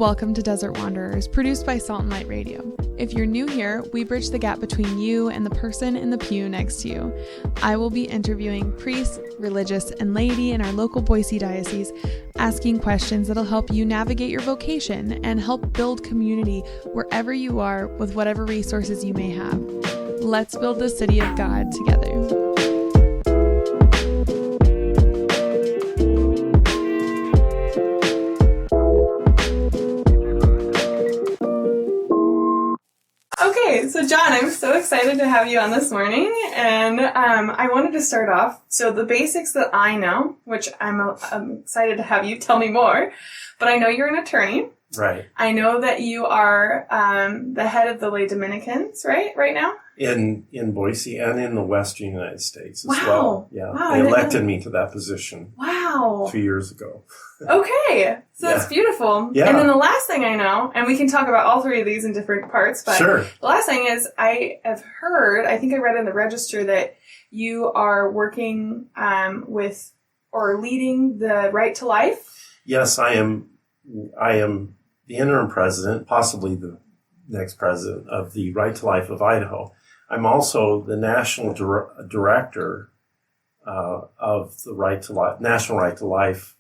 Welcome to Desert Wanderers, produced by Salt and Light Radio. If you're new here, we bridge the gap between you and the person in the pew next to you. I will be interviewing priests, religious, and laity in our local Boise diocese, asking questions that'll help you navigate your vocation and help build community wherever you are with whatever resources you may have. Let's build the city of God together. Okay, so John, I'm so excited to have you on this morning, and I wanted to start off, so the basics that I know, which I'm excited to have you tell me more, but I know you're an attorney. Right. I know that you are the head of the Lay Dominicans, right now? In Boise and in the Western United States as wow. well. Yeah. Wow, they elected me to that position. Wow. 2 years ago. Okay. So that's beautiful. Yeah. And then the last thing I know, and we can talk about all three of these in different parts, but sure. The last thing is I have heard, I think I read in the register that you are working with or leading the Right to Life. Yes, I am the interim president, possibly the next president of the Right to Life of Idaho. I'm also the national director of the National Right to Life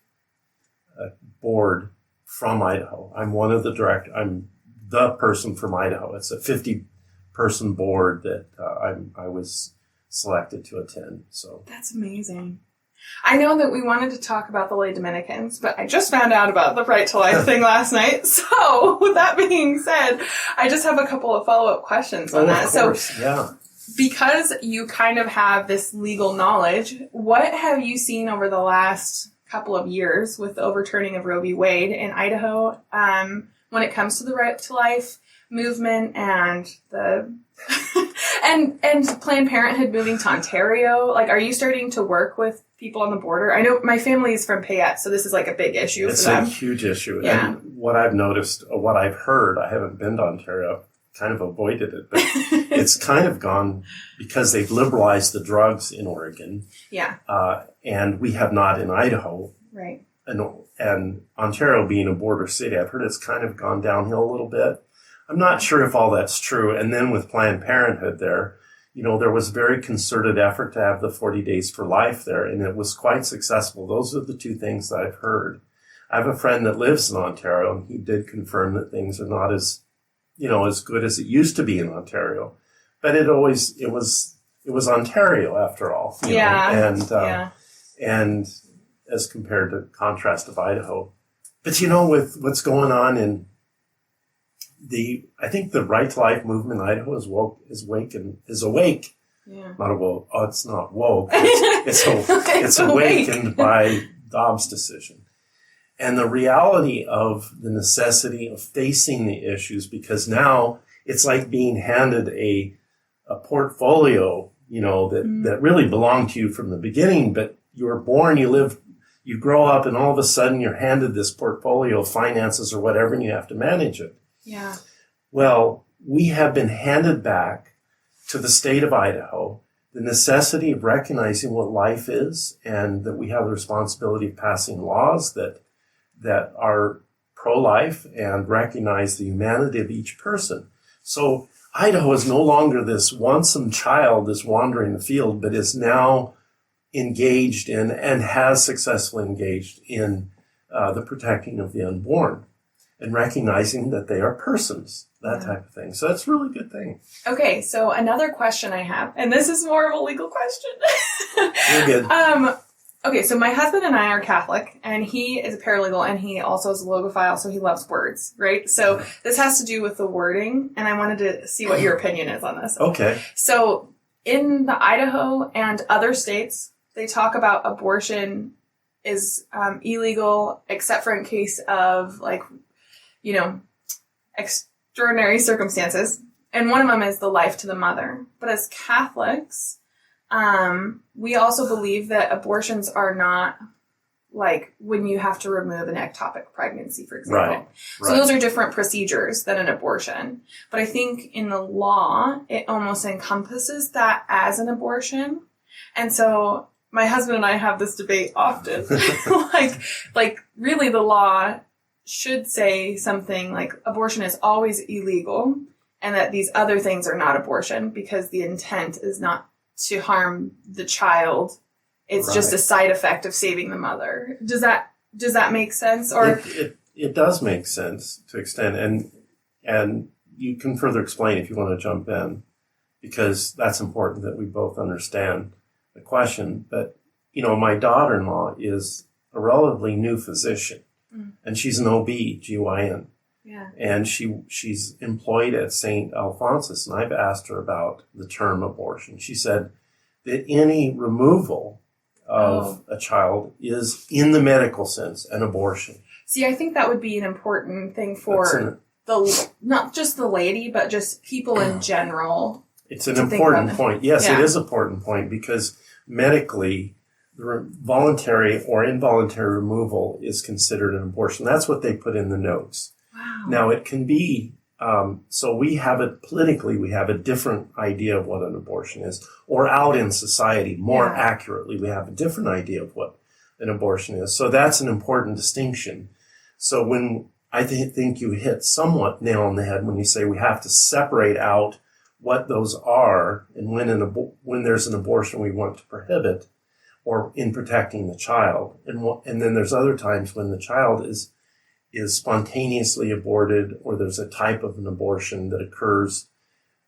board from Idaho. I'm one of the I'm the person from Idaho. It's a 50-person board that I was selected to attend. So that's amazing. I know that we wanted to talk about the Lay Dominicans, but I just found out about the Right to Life thing last night. So with that being said, I just have a couple of follow-up questions on that. Of course. So yeah. Because you kind of have this legal knowledge, what have you seen over the last couple of years with the overturning of Roe v. Wade in Idaho when it comes to the Right to Life movement and the and Planned Parenthood moving to Ontario? Like, are you starting to work with people on the border? I know my family is from Payette, so this is like a big issue for them. It's a huge issue. Yeah. And what I've noticed, or what I've heard, I haven't been to Ontario, kind of avoided it, but it's kind of gone because they've liberalized the drugs in Oregon. Yeah. And we have not in Idaho. Right. And Ontario being a border city, I've heard it's kind of gone downhill a little bit. I'm not sure if all that's true. And then with Planned Parenthood there, there was a very concerted effort to have the 40 Days for Life there, and it was quite successful. Those are the two things that I've heard. I have a friend that lives in Ontario, and he did confirm that things are not as good as it used to be in Ontario. But it was Ontario after all. And as compared to contrast of Idaho. But with what's going on in I think the Right to Life movement in Idaho is awake. Yeah. Not awoke. Oh, it's not woke. It's awakened by Dobbs' decision. And the reality of the necessity of facing the issues, because now it's like being handed a portfolio, that really belonged to you from the beginning, but you were born, you grow up, and all of a sudden you're handed this portfolio of finances or whatever, and you have to manage it. Yeah. Well, we have been handed back to the state of Idaho the necessity of recognizing what life is, and that we have the responsibility of passing laws that are pro-life and recognize the humanity of each person. So Idaho is no longer this winsome child that's wandering the field, but is now engaged in and has successfully engaged in the protecting of the unborn and recognizing that they are persons, that type of thing. So that's a really good thing. Okay, so another question I have, and this is more of a legal question. You're good. Okay, so my husband and I are Catholic, and he is a paralegal, and he also is a logophile, so he loves words, right? So this has to do with the wording, and I wanted to see what your opinion is on this. Okay. So in the Idaho and other states, they talk about abortion is illegal, except for in case of, extraordinary circumstances. And one of them is the life to the mother. But as Catholics, we also believe that abortions are not like when you have to remove an ectopic pregnancy, for example. Right. So those are different procedures than an abortion. But I think in the law, it almost encompasses that as an abortion. And so my husband and I have this debate often. like really the law should say something like abortion is always illegal and that these other things are not abortion because the intent is not to harm the child. It's just a side effect of saving the mother. Does that make sense? Or it does make sense to extent, and you can further explain if you want to jump in, because that's important that we both understand the question. But my daughter-in-law is a relatively new physician, and she's an OB/GYN. Yeah. And she's employed at St. Alphonsus, and I've asked her about the term abortion. She said that any removal of a child is, in the medical sense, an abortion. See, I think that would be an important thing for not just the lady, but just people in general. It's an important point. Yes, It is an important point because medically, the voluntary or involuntary removal is considered an abortion. That's what they put in the notes. Wow. Now, it can be, so we have we have a different idea of what an abortion is, or out in society, more accurately, we have a different idea of what an abortion is. So that's an important distinction. So when I think you hit somewhat nail on the head when you say we have to separate out what those are, and when there's an abortion we want to prohibit, or in protecting the child, and then there's other times when the child is spontaneously aborted, or there's a type of an abortion that occurs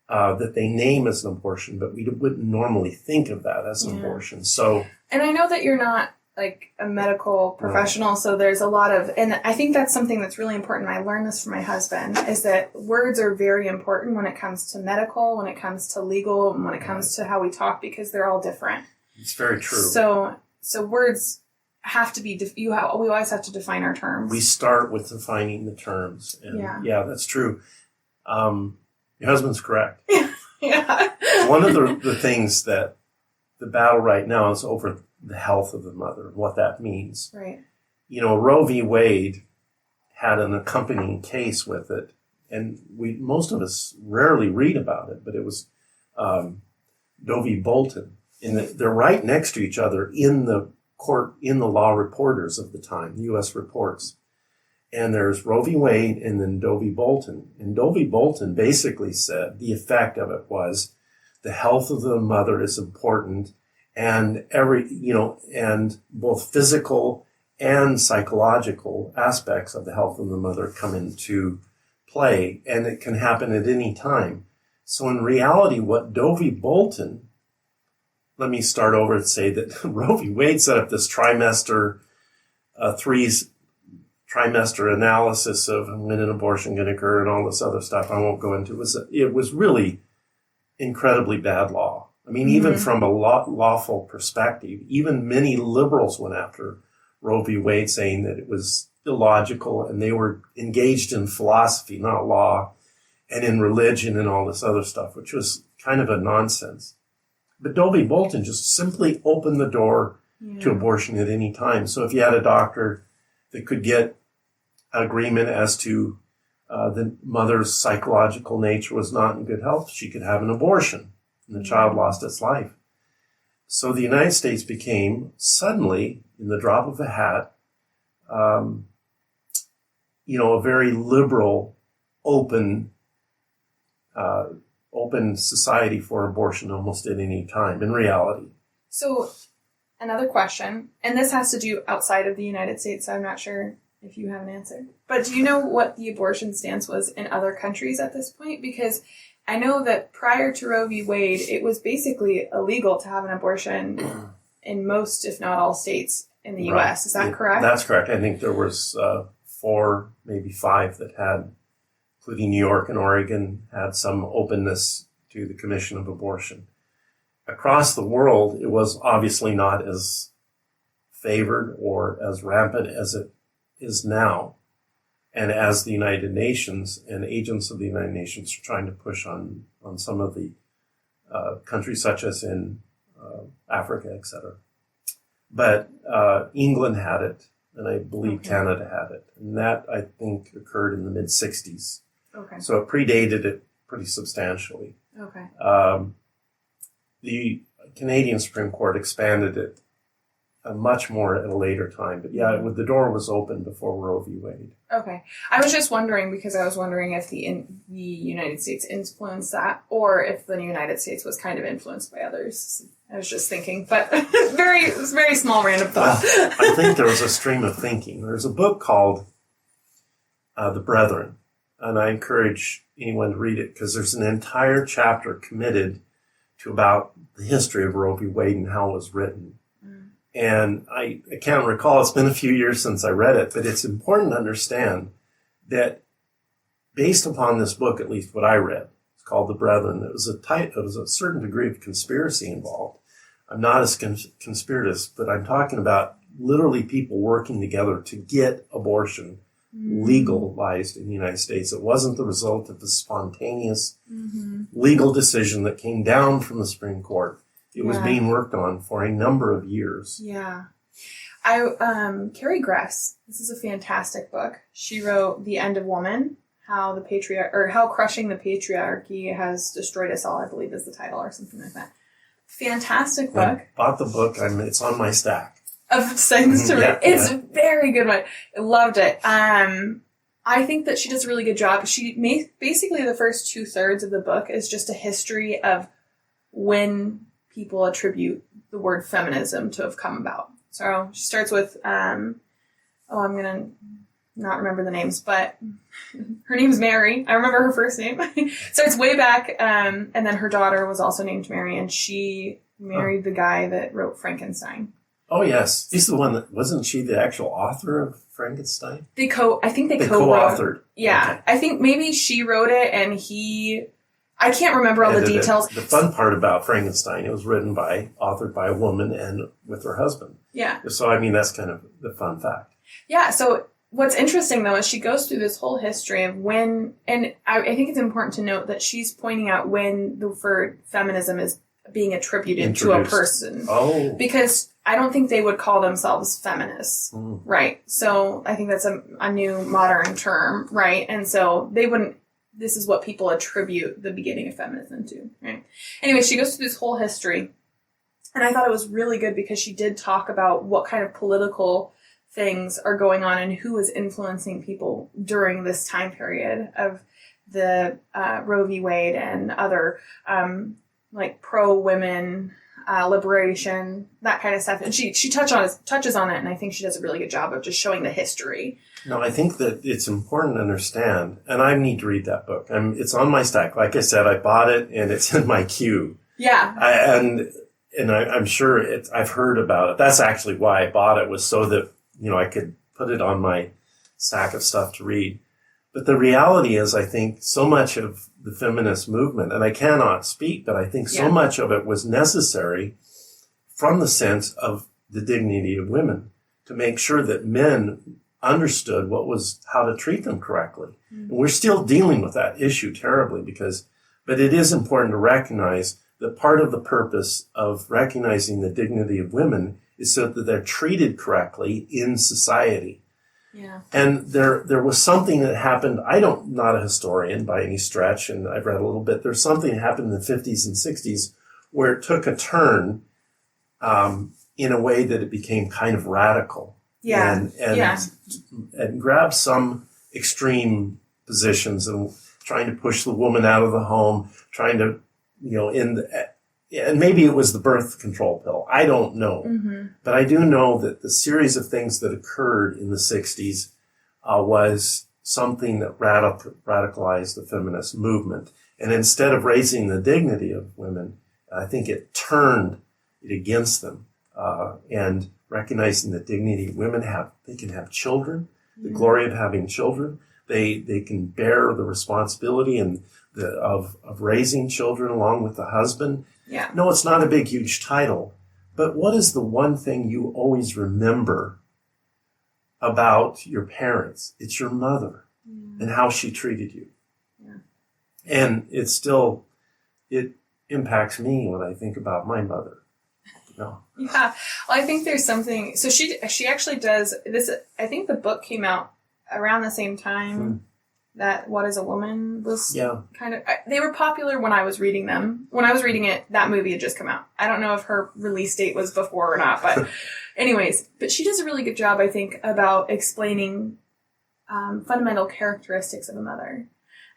that they name as an abortion, but we wouldn't normally think of that as an abortion. So, and I know that you're not like a medical professional, so there's a lot of, and I think that's something that's really important. I learned this from my husband, is that words are very important when it comes to medical, when it comes to legal, and when it comes to how we talk, because they're all different. It's very true. So words have to be, we always have to define our terms. We start with defining the terms. And yeah, that's true. Your husband's correct. Yeah. One of the things that the battle right now is over the health of the mother, what that means. Right. Roe v. Wade had an accompanying case with it, and most of us rarely read about it, but it was Doe v. Bolton. And they're right next to each other in the court, in the law reporters of the time, U.S. reports. And there's Roe v. Wade and then Doe v. Bolton. And Doe v. Bolton basically said the effect of it was the health of the mother is important, and and both physical and psychological aspects of the health of the mother come into play, and it can happen at any time. So in reality, what Doe v. Bolton, let me start over and say that Roe v. Wade set up this trimester analysis of when an abortion can occur and all this other stuff I won't go into. It was really incredibly bad law. I mean, even from a lawful perspective, even many liberals went after Roe v. Wade, saying that it was illogical, and they were engaged in philosophy, not law, and in religion and all this other stuff, which was kind of a nonsense. But Doe v. Bolton just simply opened the door to abortion at any time. So if you had a doctor that could get agreement as to the mother's psychological nature was not in good health, she could have an abortion, and the child lost its life. So the United States became suddenly, in the drop of a hat, a very liberal, open society for abortion almost at any time, in reality. So another question, and this has to do outside of the United States, so I'm not sure if you have an answer. But do you know what the abortion stance was in other countries at this point? Because I know that prior to Roe v. Wade, it was basically illegal to have an abortion in most, if not all, states in the U.S. Is that correct? That's correct. I think there was 4, maybe 5 that had, including New York and Oregon, had some openness to the commission of abortion. Across the world, it was obviously not as favored or as rampant as it is now. And as the United Nations and agents of the United Nations are trying to push on some of the countries such as in Africa, etc. But England had it, and I believe Canada had it. And that, I think, occurred in the mid-60s. Okay. So it predated it pretty substantially. Okay. The Canadian Supreme Court expanded it much more at a later time. But yeah, the door was open before Roe v. Wade. Okay. I was just wondering because I was wondering if the United States influenced that or if the United States was kind of influenced by others. I was just thinking, but very small random thought. I think there was a stream of thinking. There's a book called The Brethren, and I encourage anyone to read it because there's an entire chapter committed to about the history of Roe v. Wade and how it was written. And I can't recall, it's been a few years since I read it, but it's important to understand that based upon this book, at least what I read, it's called The Brethren, it was a certain degree of conspiracy involved. I'm not as conspiratist, but I'm talking about literally people working together to get abortion legalized in the United States. It wasn't the result of a spontaneous legal decision that came down from the Supreme Court. It was being worked on for a number of years. Yeah. Carrie Gress, this is a fantastic book. She wrote The End of Woman, how crushing the patriarchy has destroyed us all, I believe is the title or something like that. Fantastic book. I bought the book. It's on my stack. Of things to read. It's a very good one. I loved it. I think that she does a really good job. Basically the first 2/3 of the book is just a history of when people attribute the word feminism to have come about. So she starts with, I'm going to not remember the names, but her name's Mary. I remember her first name. Starts way back, and then her daughter was also named Mary, and she married the guy that wrote Frankenstein. Oh, yes. He's the one that, wasn't she the actual author of Frankenstein? I think they co-authored. Yeah. Okay. I think maybe she wrote it and I can't remember all the details. The fun part about Frankenstein, it was authored by a woman and with her husband. Yeah. So, I mean, that's kind of the fun fact. Yeah. So what's interesting, though, is she goes through this whole history of when, and I think it's important to note that she's pointing out when the word feminism is being attributed to a person. Oh. Because I don't think they would call themselves feminists, right? So I think that's a new modern term, right? And so they wouldn't, this is what people attribute the beginning of feminism to, right? Anyway, she goes through this whole history, and I thought it was really good because she did talk about what kind of political things are going on and who is influencing people during this time period of the Roe v. Wade and other like pro-women liberation, that kind of stuff. And she touches on it, and I think she does a really good job of just showing the history. No, I think that it's important to understand, and I need to read that book. It's on my stack. Like I said, I bought it, and it's in my queue. Yeah. I'm sure I've heard about it. That's actually why I bought it, was so that, I could put it on my stack of stuff to read. But the reality is, I think so much of the feminist movement, and I cannot speak, but I think so much of it was necessary from the sense of the dignity of women to make sure that men understood how to treat them correctly. And we're still dealing with that issue terribly but it is important to recognize that part of the purpose of recognizing the dignity of women is so that they're treated correctly in society. Yeah. And there was something that happened. Not a historian by any stretch, and I've read a little bit. There's something that happened in the 50s and 60s where it took a turn in a way that it became kind of radical. Yeah. And grabbed some extreme positions and trying to push the woman out of the home, trying to, and maybe it was the birth control pill. I don't know. Mm-hmm. But I do know that the series of things that occurred in the 60s was something that radicalized the feminist movement. And instead of raising the dignity of women, I think it turned it against them. And recognizing the dignity women have, they can have children, the glory of having children. They can bear the responsibility of raising children along with the husband. Yeah. No, it's not a big, huge title. But what is the one thing you always remember about your parents? It's your mother and how she treated you. Yeah. And it impacts me when I think about my mother. No. Yeah. Well, I think there's something. So she actually does this. I think the book came out around the same time. that What is a Woman was Yeah. kind of, they were popular when I was reading them. When I was reading it, that movie had just come out. I don't know if her release date was before or not, but anyways, but she does a really good job, I think, about explaining fundamental characteristics of a mother.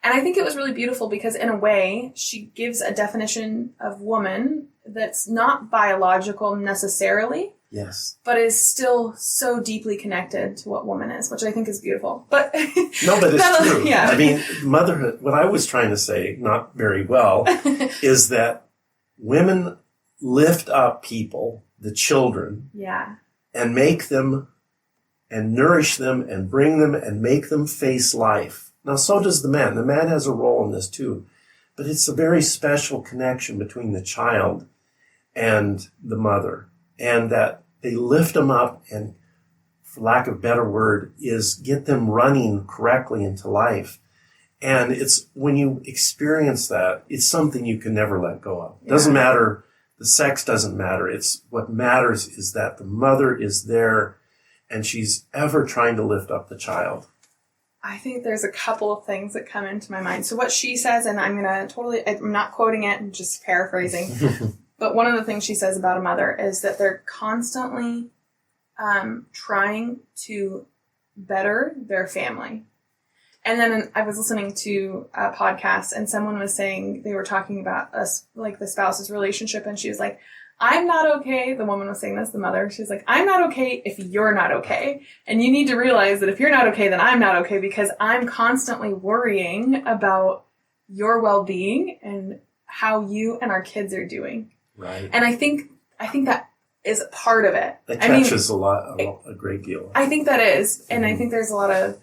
And I think it was really beautiful because in a way, she gives a definition of woman that's not biological necessarily, Yes. but is still so deeply connected to what woman is, which I think is beautiful. But No, but it's true. Yeah. I mean, motherhood, what I was trying to say, not very well, is that women lift up people, the children, Yeah. and make them and nourish them and bring them and make them face life. Now, so does the man. The man has a role in this too. But it's a very special connection between the child and the mother. And that they lift them up and, for lack of a better word, is get them running correctly into life. And it's when you experience that, it's something you can never let go of. It doesn't matter. The sex doesn't matter. It's what matters is that the mother is there and she's ever trying to lift up the child. I think there's a couple of things that come into my mind. So what she says, and I'm not quoting it, I'm just paraphrasing. But one of the things she says about a mother is that they're constantly trying to better their family. And then I was listening to a podcast and someone was saying, they were talking about us, like the spouse's relationship. And she was like, I'm not okay. The woman was saying this, the mother. She's like, I'm not okay if you're not okay. And you need to realize that if you're not okay, then I'm not okay because I'm constantly worrying about your well-being and how you and our kids are doing. Right. And I think that is part of it. That catches a great deal. I think that is. And I think there's a lot of,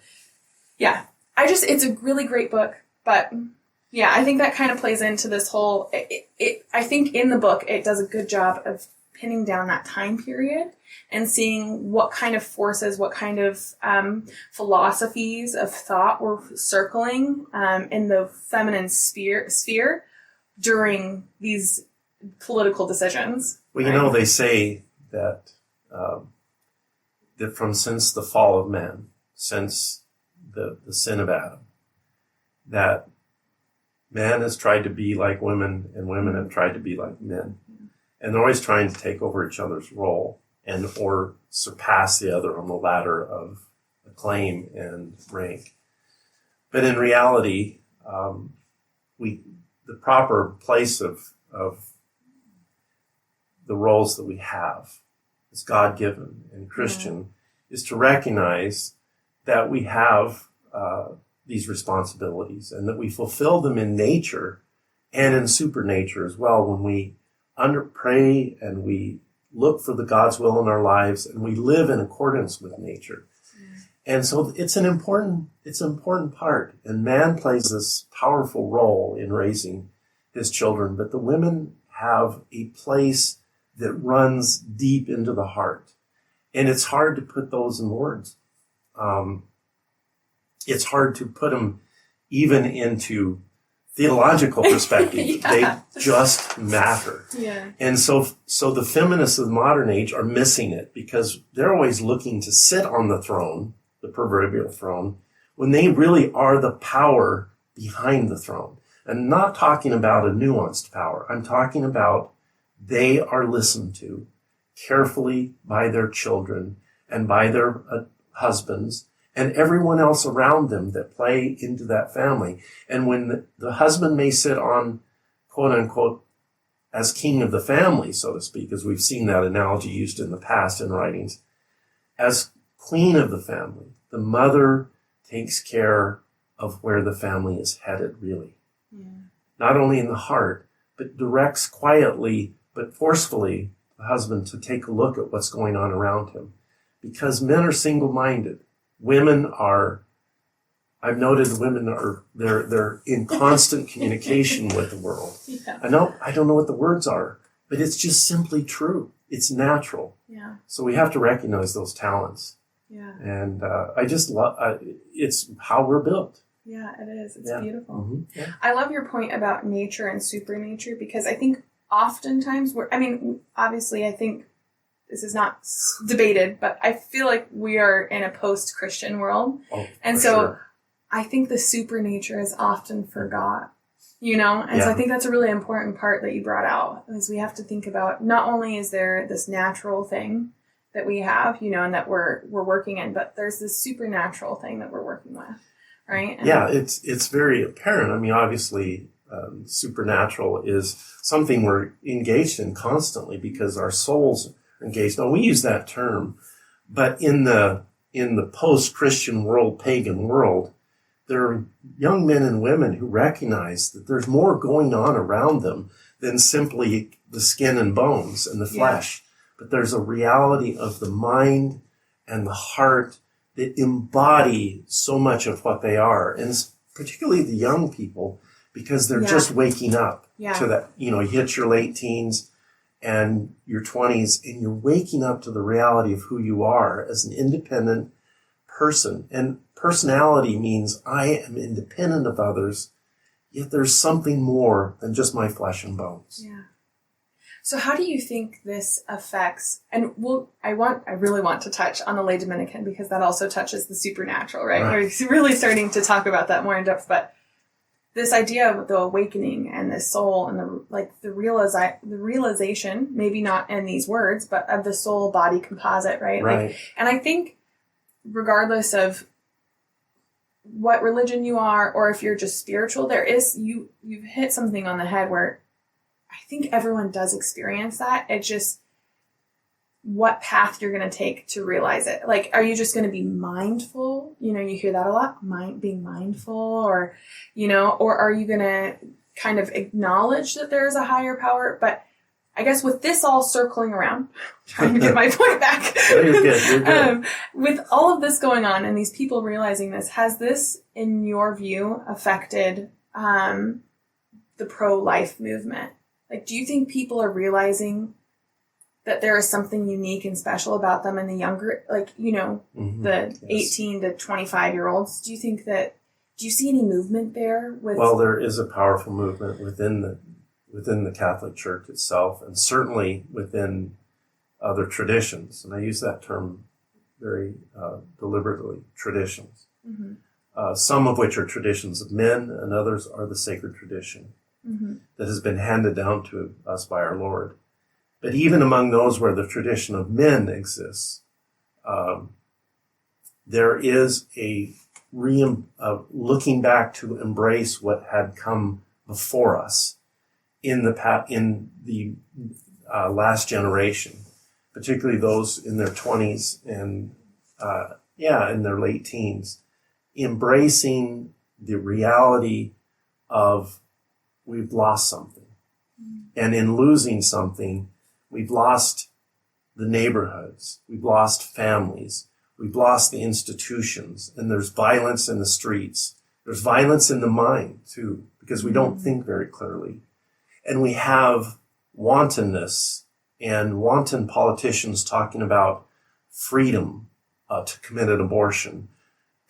it's a really great book. But yeah, I think that kind of plays into this whole, I think in the book, it does a good job of pinning down that time period and seeing what kind of forces, what kind of philosophies of thought were circling in the feminine sphere during these political decisions. Well, right? They say that since the fall of man, since the sin of Adam, that man has tried to be like women and women have tried to be like men. And they're always trying to take over each other's role or surpass the other on the ladder of acclaim and rank. But in reality, the proper place of the roles that we have as God-given and Christian is to recognize that we have these responsibilities and that we fulfill them in nature and in supernature as well when we pray and we look for the God's will in our lives and we live in accordance with nature. And so it's an important part. And man plays this powerful role in raising his children, but the women have a place that runs deep into the heart. And it's hard to put those in words. It's hard to put them even into theological perspective. They just matter. Yeah. And so the feminists of the modern age are missing it because they're always looking to sit on the throne, the proverbial throne, when they really are the power behind the throne. And not talking about a nuanced power. I'm talking about they are listened to carefully by their children and by their husbands and everyone else around them that play into that family. And when the husband may sit on, quote unquote, as king of the family, so to speak, as we've seen that analogy used in the past in writings, as queen of the family, the mother takes care of where the family is headed, really. Yeah. Not only in the heart, but directs quietly, but forcefully the husband to take a look at what's going on around him. Because men are single-minded. I've noted women they're in constant communication with the world. Yeah. I don't know what the words are, but it's just simply true. It's natural. Yeah. So we have to recognize those talents. Yeah. And I just love, it's how we're built. Yeah, it is. It's beautiful. Mm-hmm. Yeah. I love your point about nature and supernature because I think oftentimes obviously I think this is not debated, but I feel like we are in a post-Christian world. Oh, and so I think the supernature is often forgot, And so I think that's a really important part that you brought out, is we have to think about, not only is there this natural thing that we have, and that we're working in, but there's this supernatural thing that we're working with, right? And it's very apparent. I mean, obviously, supernatural is something we're engaged in constantly because our souls are engaged. Now, we use that term, but in the post-Christian world, pagan world, there are young men and women who recognize that there's more going on around them than simply the skin and bones and the flesh. But there's a reality of the mind and the heart that embody so much of what they are. And particularly the young people, because they're just waking up to that. You hit your late teens and your 20s, and you're waking up to the reality of who you are as an independent person. And personality means I am independent of others, yet there's something more than just my flesh and bones. Yeah. So how do you think this affects, and I really want to touch on the Lay Dominican, because that also touches the supernatural, right? We're really starting to talk about that more in depth, but this idea of the awakening and the soul and the realization, maybe not in these words, but of the soul body composite, right? Right. And I think regardless of what religion you are, or if you're just spiritual, you've hit something on the head where I think everyone does experience that. It's just what path you're going to take to realize it. Like, are you just going to be mindful? You hear that a lot, being mindful, or are you going to kind of acknowledge that there is a higher power? But I guess with this all circling around, trying to get my point back, You're good. With all of this going on and these people realizing this, has this, in your view, affected the pro-life movement? Like, do you think people are realizing that there is something unique and special about them in the younger, the 18 to 25-year-olds? Do you see any movement there? Well, there is a powerful movement within the Catholic Church itself, and certainly within other traditions. And I use that term very deliberately, traditions. Mm-hmm. Some of which are traditions of men, and others are the sacred tradition that has been handed down to us by our Lord. But even among those where the tradition of men exists, there is a looking back to embrace what had come before us in the last generation, particularly those in their 20s and in their late teens, embracing the reality of we've lost something. And in losing something, we've lost the neighborhoods, we've lost families, we've lost the institutions, and there's violence in the streets. There's violence in the mind, too, because we don't think very clearly. And we have wantonness and wanton politicians talking about freedom to commit an abortion.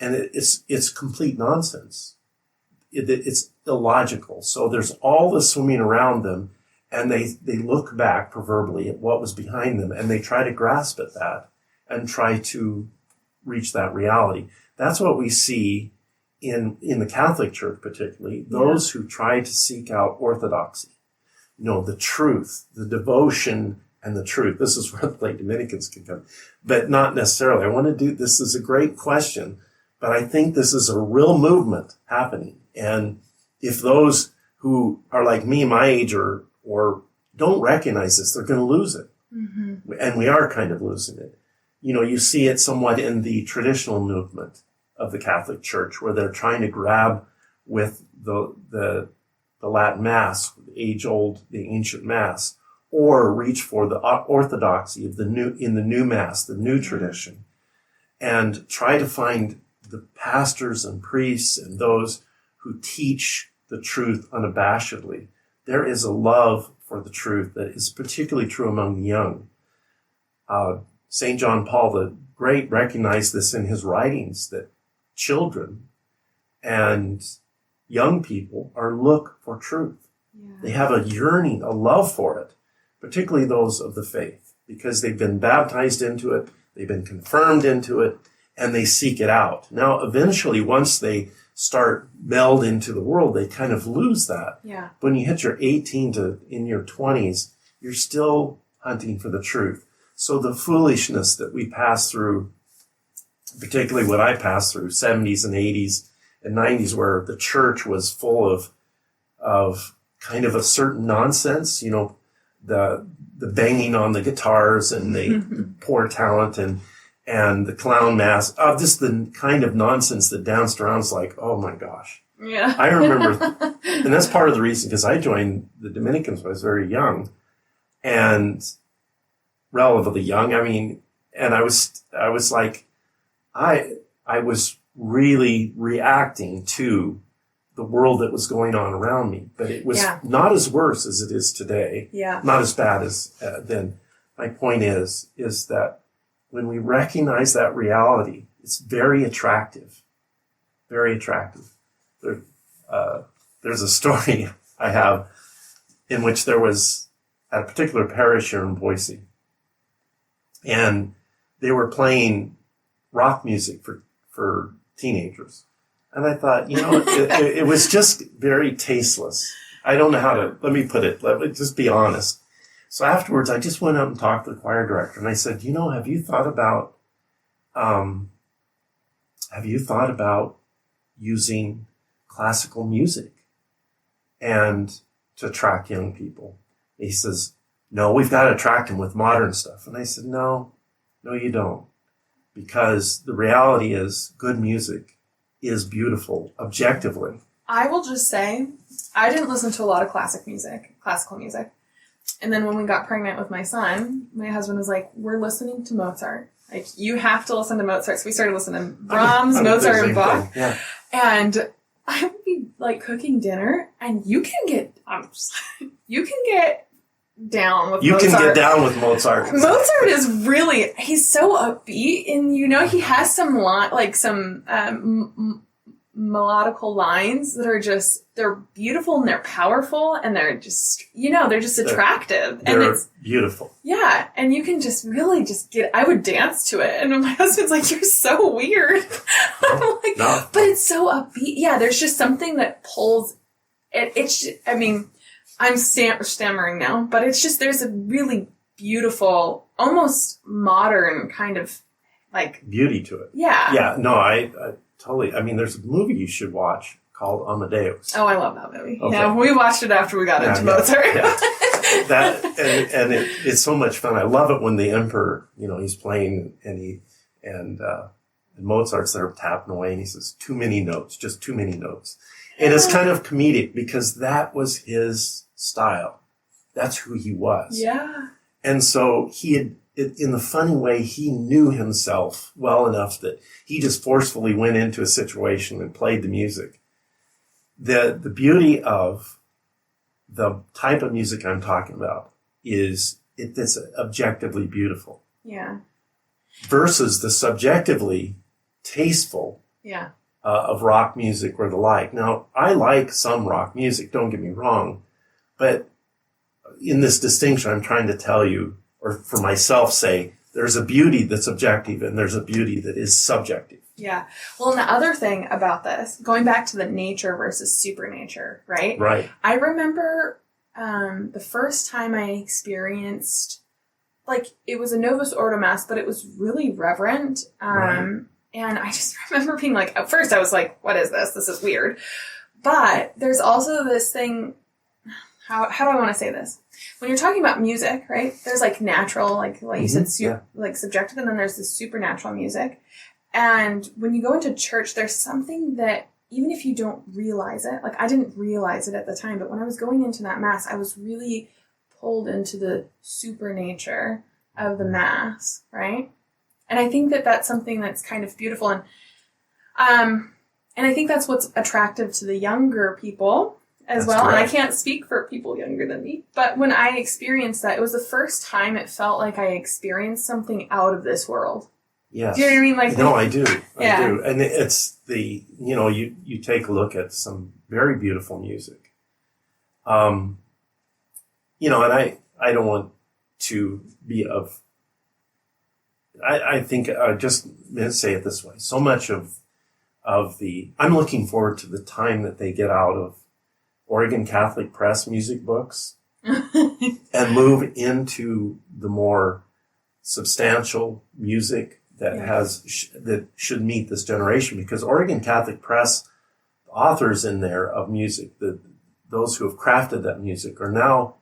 And it's complete nonsense. It's illogical. So there's all this swimming around them, and they look back proverbially at what was behind them, and they try to grasp at that and try to reach that reality. That's what we see in the Catholic Church, particularly, those who try to seek out orthodoxy. The truth, the devotion, and the truth. This is where the Lay Dominicans can come. But not necessarily. This is a great question, but I think this is a real movement happening. And if those who are like me, my age, or don't recognize this, they're going to lose it. Mm-hmm. And we are kind of losing it. You see it somewhat in the traditional movement of the Catholic Church, where they're trying to grab with the Latin Mass, the ancient Mass, or reach for the orthodoxy of the new Mass, the new tradition, and try to find the pastors and priests and those who teach the truth unabashedly. There is a love for the truth that is particularly true among the young. St. John Paul the Great recognized this in his writings, that children and young people look for truth. Yeah. They have a yearning, a love for it, particularly those of the faith, because they've been baptized into it, they've been confirmed into it, and they seek it out. Now, eventually, once they start meld into the world, they kind of lose that. Yeah. When you hit your 18 to in your 20s, you're still hunting for the truth. So the foolishness that we pass through, particularly what I passed through, 70s and 80s and 90s, where the church was full of kind of a certain nonsense, you know, the banging on the guitars and the poor talent and the clown mask, just the kind of nonsense that danced around. It's like, oh my gosh. Yeah. I remember, and that's part of the reason, because I joined the Dominicans when I was very young, and relatively young. I mean, and I was like, I was really reacting to the world that was going on around me, but it was not as worse as it is today. Yeah. Not as bad as then. My point is that when we recognize that reality, it's very attractive. Very attractive. There's a story I have in which there was at a particular parish here in Boise, and they were playing rock music for teenagers. And I thought, you know, it was just very tasteless. I don't know how to, let me put it, let me just be honest. So afterwards, I just went up and talked to the choir director, and I said, you know, have you thought about using classical music and to attract young people? He says, no, we've got to attract them with modern stuff. And I said, no, you don't. Because the reality is good music is beautiful objectively. I will just say, I didn't listen to a lot of classical music. And then when we got pregnant with my son, my husband was like, we're listening to Mozart. Like, you have to listen to Mozart. So we started listening to Brahms, Mozart, and Bach. Yeah. And I would be like cooking dinner, and you can get down with Mozart. You can get down with Mozart. Mozart is really, he's so upbeat, and you know, he has some melodical lines that are just, they're beautiful and they're powerful and they're just, you know, they're just attractive. They're and it's beautiful. Yeah. And you can just really just I would dance to it. And my husband's like, you're so weird. I'm like, but it's so upbeat. Yeah. There's just something that pulls it. It's just, I mean, I'm stammering now, but it's just, there's a really beautiful, almost modern kind of like beauty to it. Yeah. Yeah. No, I totally. I mean, there's a movie you should watch called Amadeus. Oh, I love that movie. Okay. Yeah, we watched it after we got into Mozart. Yeah. It's so much fun. I love it when the emperor, you know, he's playing and Mozart's there tapping away, and he says, too many notes, just too many notes. And it's kind of comedic because that was his style. That's who he was. Yeah. And so he had, in the funny way, he knew himself well enough that he just forcefully went into a situation and played the music. The beauty of the type of music I'm talking about is it's objectively beautiful. Yeah. Versus the subjectively tasteful of rock music or the like. Now, I like some rock music, don't get me wrong, but in this distinction, I'm trying to tell you, or for myself say, there's a beauty that's objective and there's a beauty that is subjective. Yeah. Well, and the other thing about this, going back to the nature versus supernature, right? Right. I remember the first time I experienced, like, it was a Novus Ordo Mass, but it was really reverent. Right. And I just remember being like, at first I was like, what is this? This is weird. But there's also this thing, how do I want to say this? When you're talking about music, right, there's like natural, like you said, like subjective, and then there's this supernatural music. And when you go into church, there's something that, even if you don't realize it, like I didn't realize it at the time, but when I was going into that Mass, I was really pulled into the supernature of the Mass, right? And I think that that's something that's kind of beautiful. And I think that's what's attractive to the younger people as well. Correct. And I can't speak for people younger than me, but when I experienced that, it was the first time it felt like I experienced something out of this world. Yes. Do you know what I mean? Like, no, I do. Yeah. I do. And it's you take a look at some very beautiful music. And I don't want to be I think just say it this way. So much of I'm looking forward to the time that they get out of Oregon Catholic Press music books and move into the more substantial music that that should meet this generation, because Oregon Catholic Press authors in there of music, those who have crafted that music are now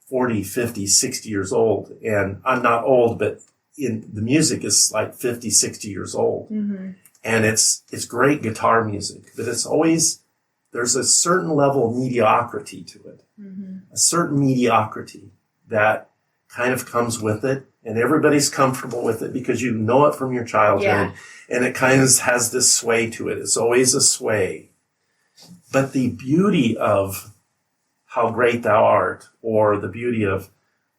40, 50, 60 years old. And I'm not old, but the music is like 50, 60 years old. Mm-hmm. And it's great guitar music, but it's always, there's a certain level of mediocrity to it. Mm-hmm. A certain mediocrity that kind of comes with it, and everybody's comfortable with it because you know it from your childhood, and it kind of has this sway to it. It's always a sway. But the beauty of How Great Thou Art, or the beauty of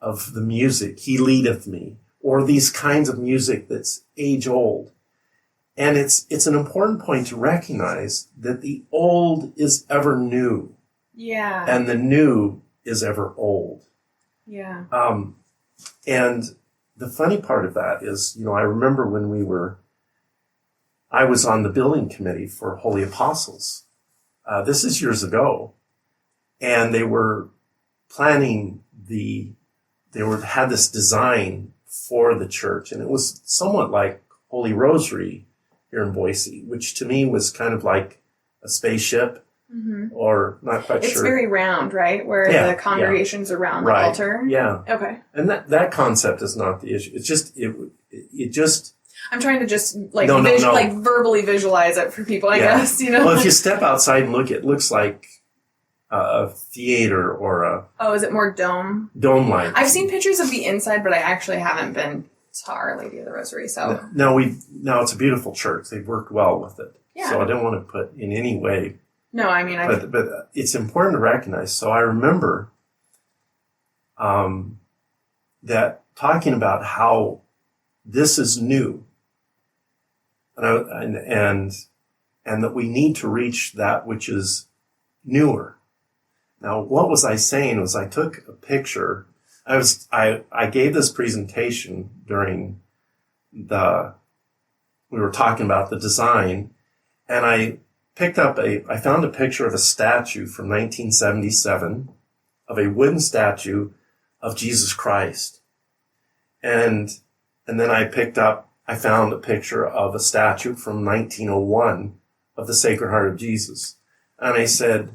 the music, He Leadeth Me, or these kinds of music that's age old. And it's an important point to recognize that the old is ever new. Yeah. And the new is ever old. Yeah. And the funny part of that is, I remember when I was on the building committee for Holy Apostles. This is years ago. And they were planning had this design for the church. And it was somewhat like Holy Rosary here in Boise, which to me was kind of like a spaceship, or not quite sure. It's very round, right? Where the congregation's around the altar. Yeah. Okay. And that concept is not the issue. It's just, it just... I'm trying to just like verbally visualize it for people, I guess, Well, if you step outside and look, it looks like a theater or a... Oh, is it more dome-like? I've seen pictures of the inside, but I actually haven't been to Our Lady of the Rosary, so... No, it's a beautiful church. They've worked well with it. Yeah. So I don't want to put in any way... No, I mean... But it's important to recognize. So I remember that talking about how this is new, and that we need to reach that which is newer. Now, what was I saying was I took a picture. I gave this presentation during we were talking about the design, and I found a picture of a statue from 1977 of a wooden statue of Jesus Christ. And then I found a picture of a statue from 1901 of the Sacred Heart of Jesus. And I said,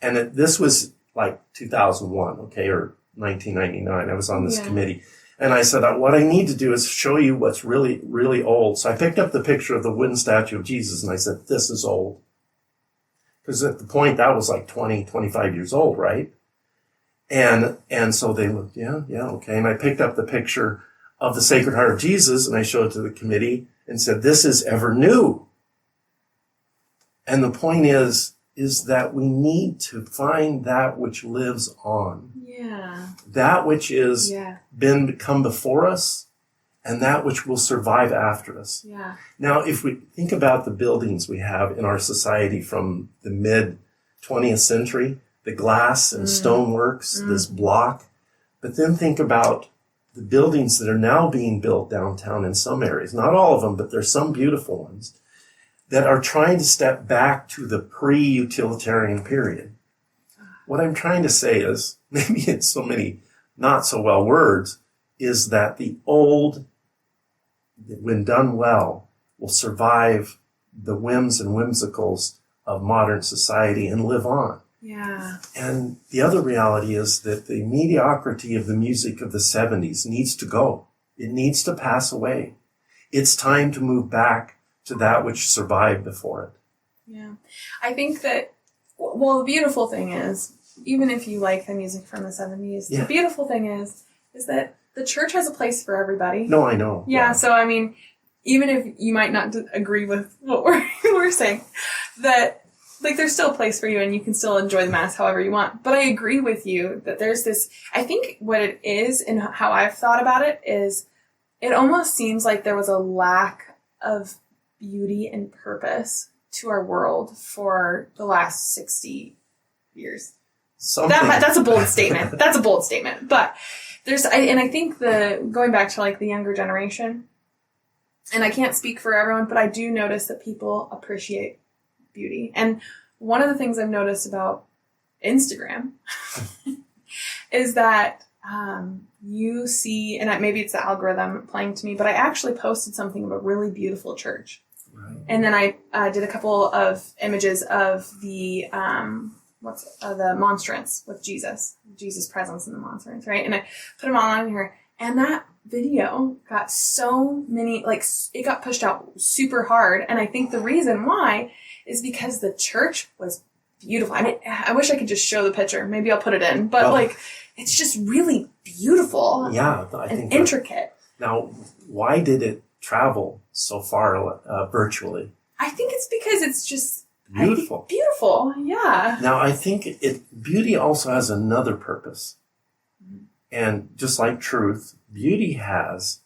this was like 2001, okay, or 1999. I was on this committee. And I said, what I need to do is show you what's really, really old. So I picked up the picture of the wooden statue of Jesus, and I said, this is old. Because at the point, that was like 20, 25 years old, right? And so they looked, okay. And I picked up the picture of the Sacred Heart of Jesus, and I showed it to the committee and said, this is ever new. And the point is that we need to find that which lives on. Yeah. That which is become before us, and that which will survive after us. Yeah. Now, if we think about the buildings we have in our society from the mid-20th century, the glass and stoneworks, this block, but then think about the buildings that are now being built downtown in some areas, not all of them, but there's some beautiful ones, that are trying to step back to the pre-utilitarian period. What I'm trying to say is, maybe in so many not so well words, is that the old, when done well, will survive the whims and whimsicals of modern society and live on. Yeah. And the other reality is that the mediocrity of the music of the 70s needs to go. It needs to pass away. It's time to move back to that which survived before it. Yeah. I think that, well, the beautiful thing is, even if you like the music from the 70s, the beautiful thing is that the church has a place for everybody. No, I know. Yeah, so I mean, even if you might not agree with what we're saying, that like there's still a place for you and you can still enjoy the Mass however you want. But I agree with you that there's this, I think what it is and how I've thought about it is it almost seems like there was a lack of beauty and purpose to our world for the last 60 years. That's a bold statement. That's a bold statement. But And I think going back to like the younger generation, and I can't speak for everyone, but I do notice that people appreciate beauty. And one of the things I've noticed about Instagram is that you see, and maybe it's the algorithm playing to me, but I actually posted something of a really beautiful church. Right. And then I did a couple of images of the the monstrance with Jesus presence in the monstrance, right? And I put them all on here, and that video got so many, like, it got pushed out super hard. And I think the reason why is because the church was beautiful. I mean, I wish I could just show the picture. Maybe I'll put it in, but like, it's just really beautiful. Yeah, I think intricate. Now, why did it travel so far virtually? I think it's because it's just beautiful. Beautiful, yeah. Now, I think beauty also has another purpose. Mm-hmm. And just like truth, beauty has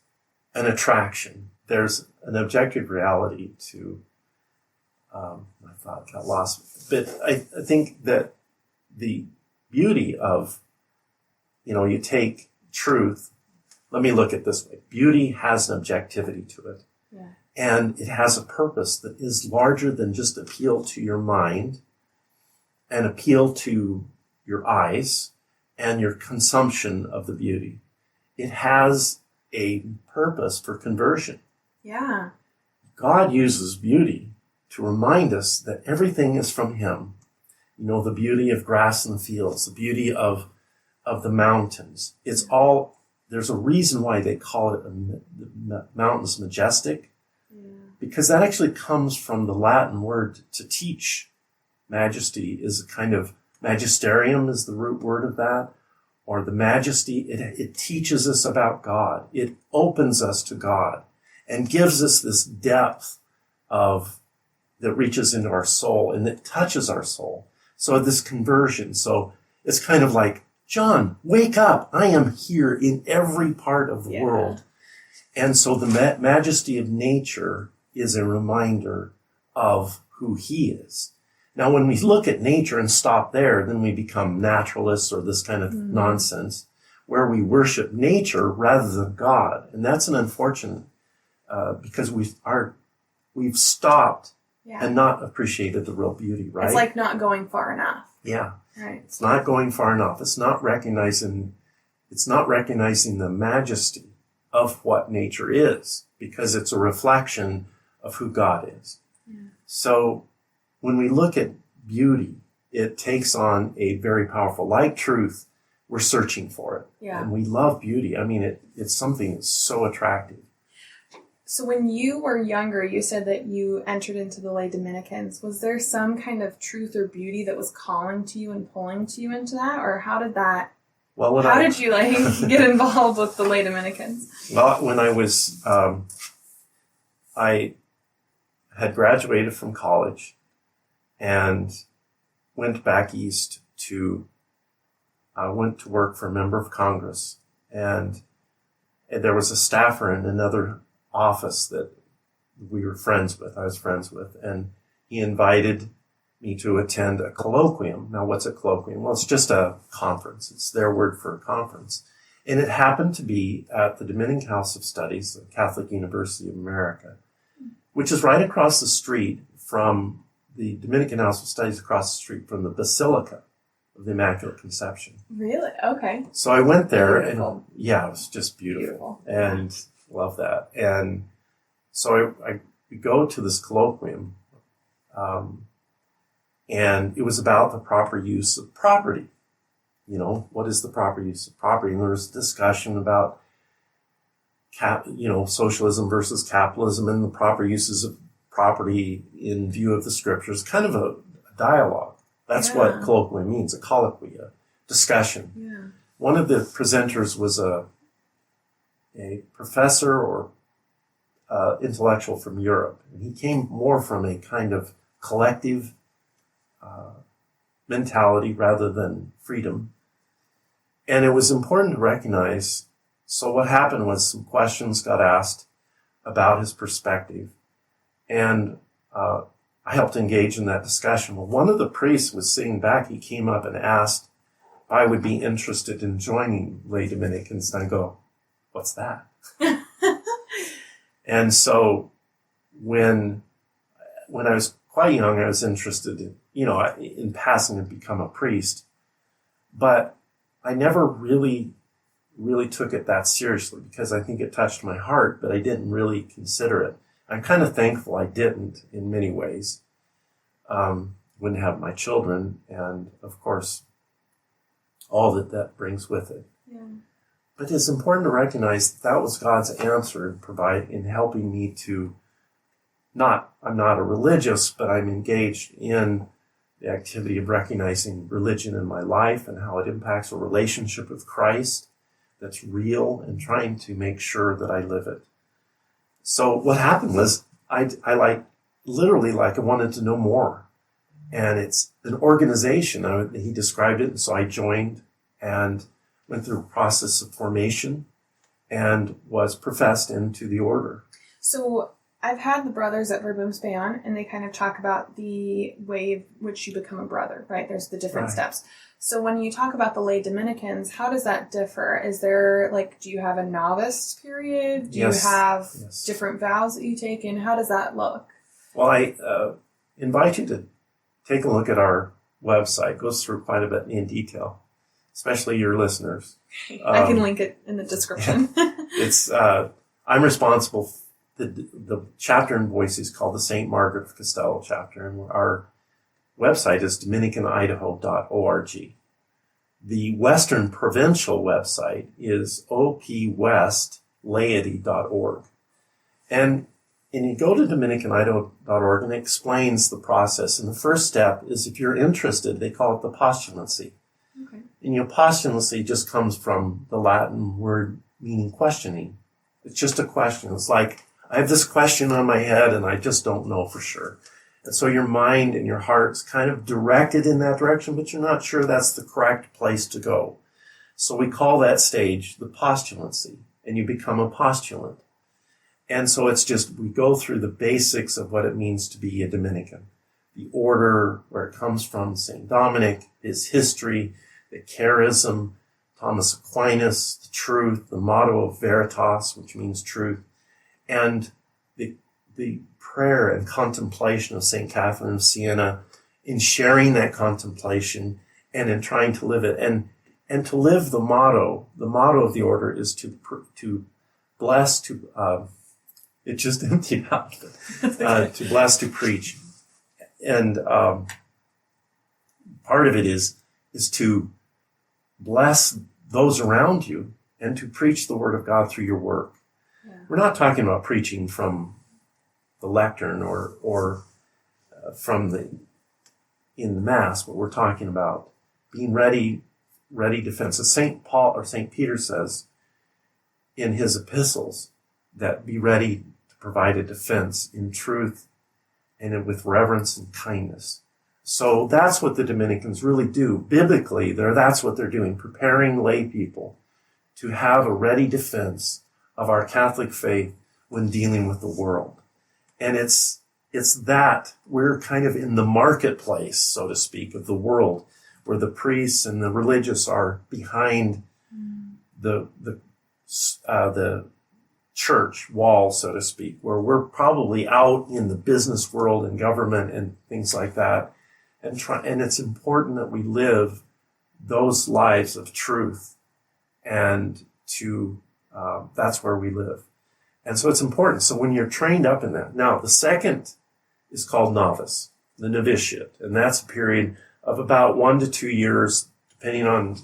an attraction. There's an objective reality to, my thought got lost. But I think that the beauty of, you take truth, let me look at it this way. Beauty has an objectivity to it. Yeah. And it has a purpose that is larger than just appeal to your mind and appeal to your eyes and your consumption of the beauty. It has a purpose for conversion. Yeah. God uses beauty to remind us that everything is from Him. The beauty of grass in the fields, the beauty of the mountains. It's all, there's a reason why they call it the mountains majestic. Yeah. Because that actually comes from the Latin word to teach. Majesty is a kind of, magisterium is the root word of that. Or the majesty, it teaches us about God. It opens us to God and gives us this depth that reaches into our soul and that touches our soul. So this conversion. So it's kind of like, John, wake up. I am here in every part of the world. And so the majesty of nature is a reminder of who He is. Now, when we look at nature and stop there, then we become naturalists or this kind of nonsense where we worship nature rather than God. And that's an unfortunate, because we've stopped and not appreciated the real beauty, right? It's like not going far enough. Yeah. Right. It's not going far enough. It's not recognizing the majesty of what nature is, because it's a reflection of who God is. Yeah. So when we look at beauty, it takes on a very powerful, like truth, we're searching for it. Yeah. And we love beauty. I mean, it's something that's so attractive. So when you were younger, you said that you entered into the Lay Dominicans. Was there some kind of truth or beauty that was calling to you and pulling to you into that? Or how did that, how did you get involved with the Lay Dominicans? Well, when I was, I had graduated from college and went back east went to work for a member of Congress. And there was a staffer in another office that I was friends with, and he invited me to attend a colloquium. Now, what's a colloquium? Well, it's just a conference. It's their word for a conference. And it happened to be at the Dominican House of Studies, the Catholic University of America, which is right across the street from the Dominican House of Studies, across the street from the Basilica of the Immaculate Conception. Really? Okay. So I went there, beautiful. And it was just beautiful. And love that. And so I go to this colloquium, and it was about the proper use of property. What is the proper use of property? And there was discussion about socialism versus capitalism and the proper uses of property in view of the scriptures, kind of a dialogue. That's what colloquium means, a colloquy, a discussion. Yeah. One of the presenters was a professor or intellectual from Europe. And he came more from a kind of collective mentality rather than freedom. And it was important to recognize, so what happened was some questions got asked about his perspective. And I helped engage in that discussion. Well, one of the priests was sitting back. He came up and asked I would be interested in joining Lay Dominicans. And I go, what's that? And so when I was quite young, I was interested in, in passing and become a priest. But I never really took it that seriously because I think it touched my heart, but I didn't really consider it. I'm kind of thankful I didn't in many ways. Wouldn't have my children, and of course, all that brings with it. Yeah. But it's important to recognize that was God's answer in helping me to I'm not a religious, but I'm engaged in the activity of recognizing religion in my life and how it impacts a relationship with Christ that's real and trying to make sure that I live it. So what happened was I literally I wanted to know more. And it's an organization. He described it. And so I joined and went through a process of formation and was professed into the order. So I've had the brothers at Verboomspay on, and they kind of talk about the way in which you become a brother, right? There's the different steps. So when you talk about the Lay Dominicans, how does that differ? Is there, do you have a novice period? Do you have different vows that you take, and how does that look? Well, I invite you to take a look at our website. It goes through quite a bit in detail, especially your listeners. I can link it in the description. It's I'm responsible. The chapter in Boise is called the St. Margaret of Costello chapter, and our website is dominicanidaho.org. The Western Provincial website is opwestlaity.org. And you go to dominicanidaho.org, and it explains the process. And the first step is, if you're interested, they call it the postulancy. Okay. And postulancy just comes from the Latin word meaning questioning. It's just a question. It's like, I have this question on my head and I just don't know for sure. And so your mind and your heart's kind of directed in that direction, but you're not sure that's the correct place to go. So we call that stage the postulancy, and you become a postulant. And so it's just, we go through the basics of what it means to be a Dominican. The order, where it comes from, St. Dominic, his history, the charism, Thomas Aquinas, the truth, the motto of Veritas, which means truth, and the prayer and contemplation of St. Catherine of Siena, in sharing that contemplation and in trying to live it. And to live the motto of the order is to bless, it just emptied out, to bless, to preach. And part of it is to bless those around you and to preach the word of God through your work. Yeah. We're not talking about preaching from the lectern or in the Mass, but we're talking about being ready defense. As St. Peter says in his epistles, that be ready to provide a defense in truth and with reverence and kindness. So that's what the Dominicans really do. Biblically, that's what they're doing, preparing lay people to have a ready defense of our Catholic faith when dealing with the world. And it's that we're kind of in the marketplace, so to speak, of the world, where the priests and the religious are behind the church wall, so to speak, where we're probably out in the business world and government and things like that. And it's important that we live those lives of truth, and that's where we live. And so it's important. So when you're trained up in that. Now, the second is called novice, the novitiate. And that's a period of about 1 to 2 years, depending on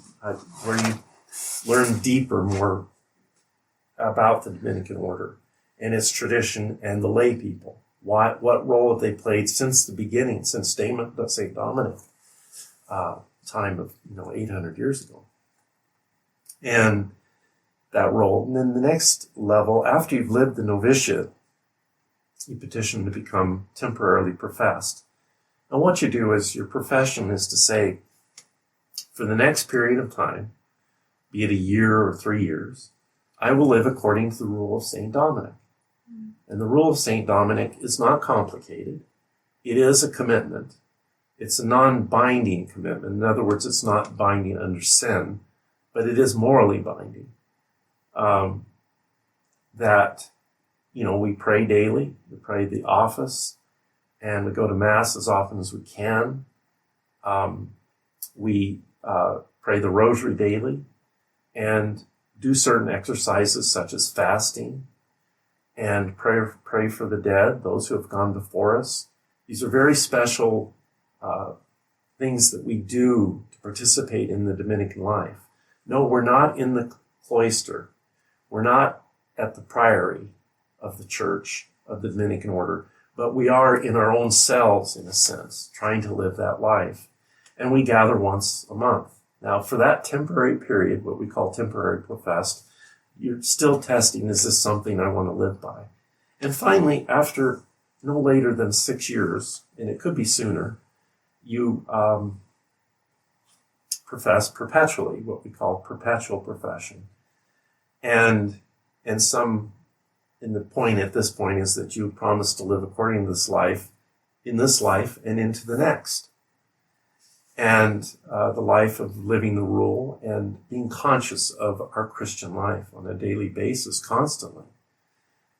where you learn deeper, more about the Dominican order and its tradition and the lay people. What role have they played since the beginning, since St. Dominic, time of 800 years ago? And that role. And then the next level, after you've lived the novitiate, you petition to become temporarily professed. And what you do is, your profession is to say, for the next period of time, be it a year or 3 years, I will live according to the rule of St. Dominic. And the rule of St. Dominic is not complicated. It is a commitment It's a non-binding commitment. In other words, it's not binding under sin, but it is morally binding. That, we pray daily, we pray the office, and we go to Mass as often as we can. We pray the rosary daily and do certain exercises such as fasting and pray for the dead, those who have gone before us. These are very special things that we do to participate in the Dominican life. No, we're not in the cloister. We're not at the priory of the church of the Dominican order, but we are in our own cells, in a sense, trying to live that life. And we gather once a month. Now, for that temporary period, what we call temporary professed, you're still testing, is this something I want to live by? And finally, after no later than 6 years, and it could be sooner, you profess perpetually, what we call perpetual profession. And the point at this point is that you promise to live according to this life, in this life and into the next. And the life of living the rule and being conscious of our Christian life on a daily basis constantly.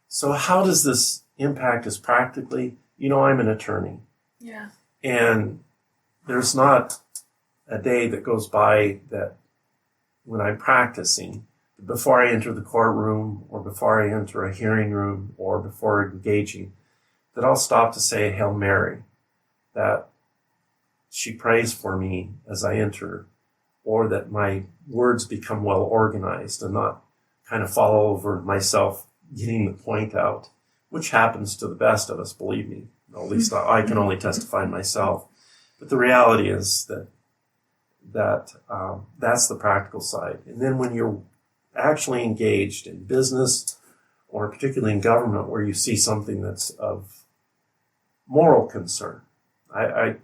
So how does this impact us practically? I'm an attorney. Yeah. And there's not a day that goes by that when I'm practicing, before I enter the courtroom or before I enter a hearing room or before engaging, that I'll stop to say a Hail Mary, that she prays for me as I enter, or that my words become well organized and not kind of fall over myself getting the point out, which happens to the best of us, believe me. At least I can only testify myself. But the reality is that's the practical side. And then when you're actually engaged in business, or particularly in government, where you see something that's of moral concern, I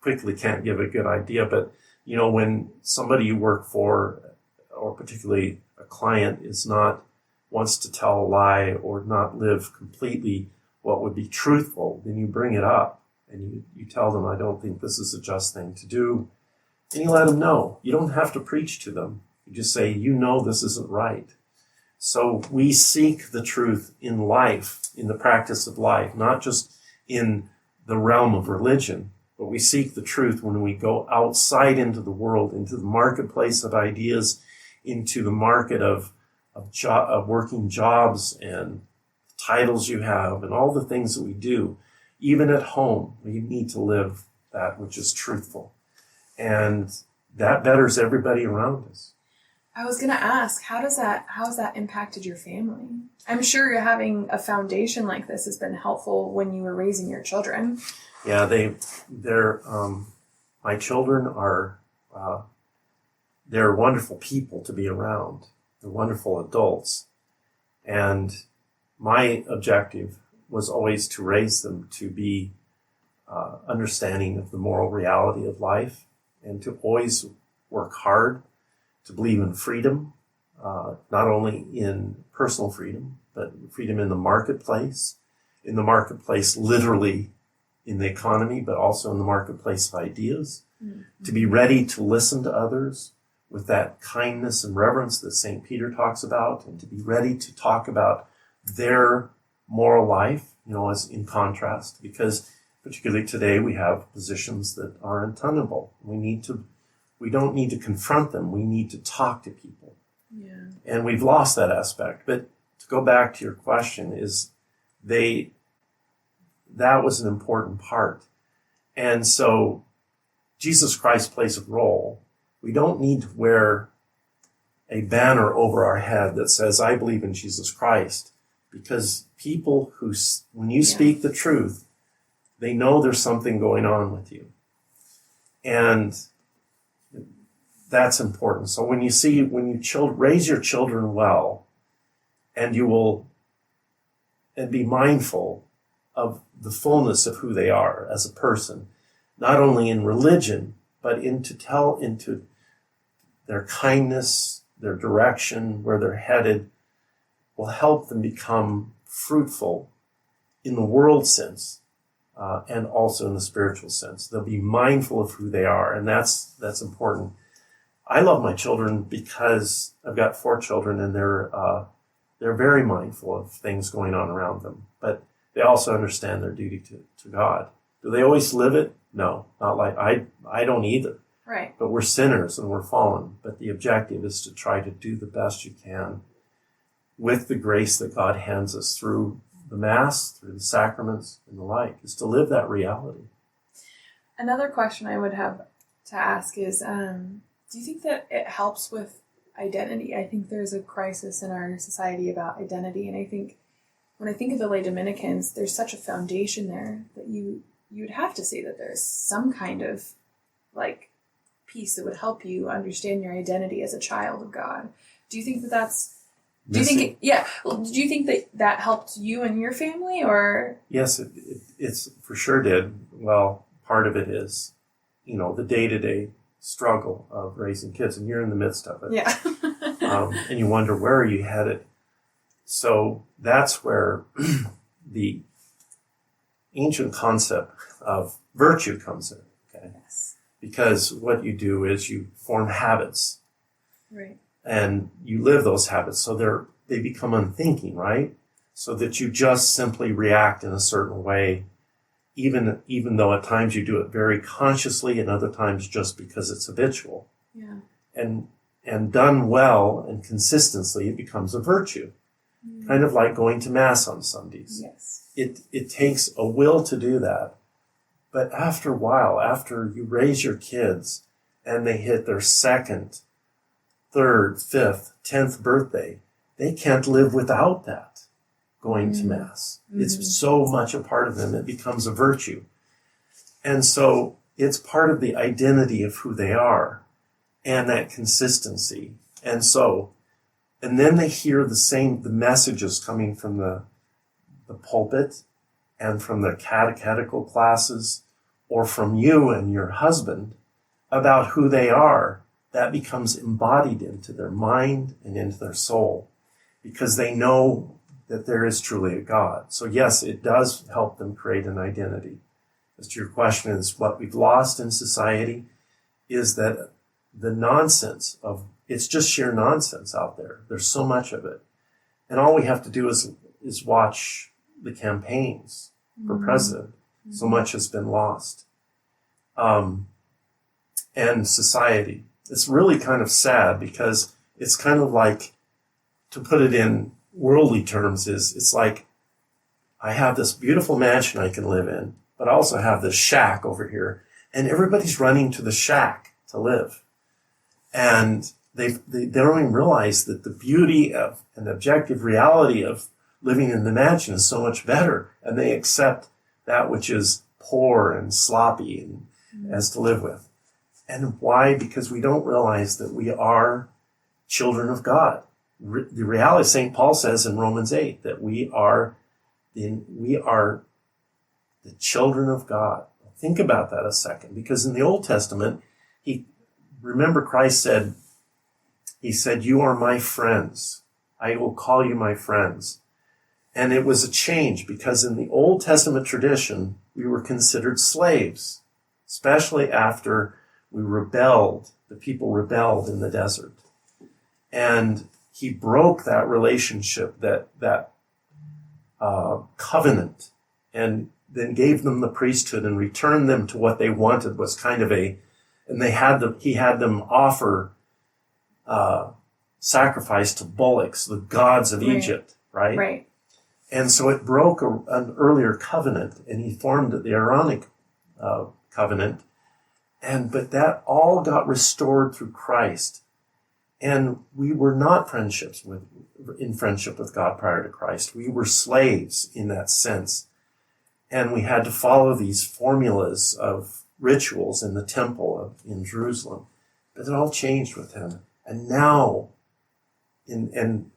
quickly can't give a good idea, but when somebody you work for, or particularly a client, wants to tell a lie or not live completely what would be truthful, then you bring it up and you tell them, I don't think this is a just thing to do. And you let them know. You don't have to preach to them. You just say, this isn't right. So we seek the truth in life, in the practice of life, not just in the realm of religion, but we seek the truth when we go outside into the world, into the marketplace of ideas, into the market of working jobs and titles you have and all the things that we do. Even at home, we need to live that which is truthful. And that betters everybody around us. I was going to ask, how has that impacted your family? I'm sure having a foundation like this has been helpful when you were raising your children. Yeah, my children they're wonderful people to be around. They're wonderful adults. And my objective was always to raise them to be understanding of the moral reality of life and to always work hard to believe in freedom, not only in personal freedom, but freedom in the marketplace literally in the economy, but also in the marketplace of ideas, to be ready to listen to others with that kindness and reverence that St. Peter talks about, and to be ready to talk about their moral life, as in contrast, because particularly today we have positions that are untenable. We don't need to confront them. We need to talk to people. Yeah. And we've lost that aspect. But to go back to your question that was an important part. And so Jesus Christ plays a role. We don't need to wear a banner over our head that says, I believe in Jesus Christ, because people when you speak the truth, they know there's something going on with you. And that's important. So when you raise your children well, and and be mindful of the fullness of who they are as a person, not only in religion, but into their kindness, their direction, where they're headed, will help them become fruitful in the world sense, and also in the spiritual sense. They'll be mindful of who they are, and that's important. I love my children because I've got 4 children, and they're very mindful of things going on around them, but they also understand their duty to God. Do they always live it? No, not like I don't either. Right. But we're sinners and we're fallen. But the objective is to try to do the best you can with the grace that God hands us through the Mass, through the sacraments and the like, is to live that reality. Another question I would have to ask is, do you think that it helps with identity? I think there's a crisis in our society about identity, and I think when I think of the Lay Dominicans, there's such a foundation there that you'd have to say that there's some kind of like piece that would help you understand your identity as a child of God. Do you think that that's do you think do you think that helped you and your family, or? Yes, it's for sure did. Well, part of it is, the day-to-day struggle of raising kids, and you're in the midst of it. Yeah. And you wonder, where are you headed? So that's where the ancient concept of virtue comes in. Okay. Yes. Because what you do is you form habits. Right. And you live those habits, so they become unthinking, right? So that you just simply react in a certain way, even though at times you do it very consciously, and other times just because it's habitual. Yeah. And done well and consistently, it becomes a virtue. Mm. Kind of like going to Mass on Sundays. Yes. It takes a will to do that. But after a while, after you raise your kids and they hit their 2nd, 3rd, 5th, 10th birthday, they can't live without that, going to Mass. Mm-hmm. It's so much a part of them, it becomes a virtue. And so it's part of the identity of who they are and that consistency. And then they hear the messages coming from the pulpit and from the catechetical classes or from you and your husband about who they are. That becomes embodied into their mind and into their soul because they know that there is truly a God. So yes, it does help them create an identity. As to your question is what we've lost in society is that the nonsense of, it's just sheer nonsense out there. There's so much of it. And all we have to do is watch the campaigns for president. Mm-hmm. So much has been lost. And society. It's really kind of sad because it's kind of like, to put it in worldly terms, it's like I have this beautiful mansion I can live in, but I also have this shack over here, and everybody's running to the shack to live. And they don't even realize that the beauty of an objective reality of living in the mansion is so much better, and they accept that which is poor and sloppy and as to live with. And why? Because we don't realize that we are children of God. The reality, St. Paul says in Romans 8, that we are the children of God. Think about that a second, because in the Old Testament, remember Christ said, he said, "You are my friends. I will call you my friends." And it was a change because in the Old Testament tradition, we were considered slaves, especially after the people rebelled in the desert. And he broke that relationship, that covenant, and then gave them the priesthood and returned them to what they wanted, was kind of and he had them offer sacrifice to bullocks, the gods of Egypt, right? Right. And so it broke an earlier covenant, and he formed the Aaronic covenant. But that all got restored through Christ. And we were not in friendship with God prior to Christ. We were slaves in that sense. And we had to follow these formulas of rituals in the temple in Jerusalem. But it all changed with him. And now, and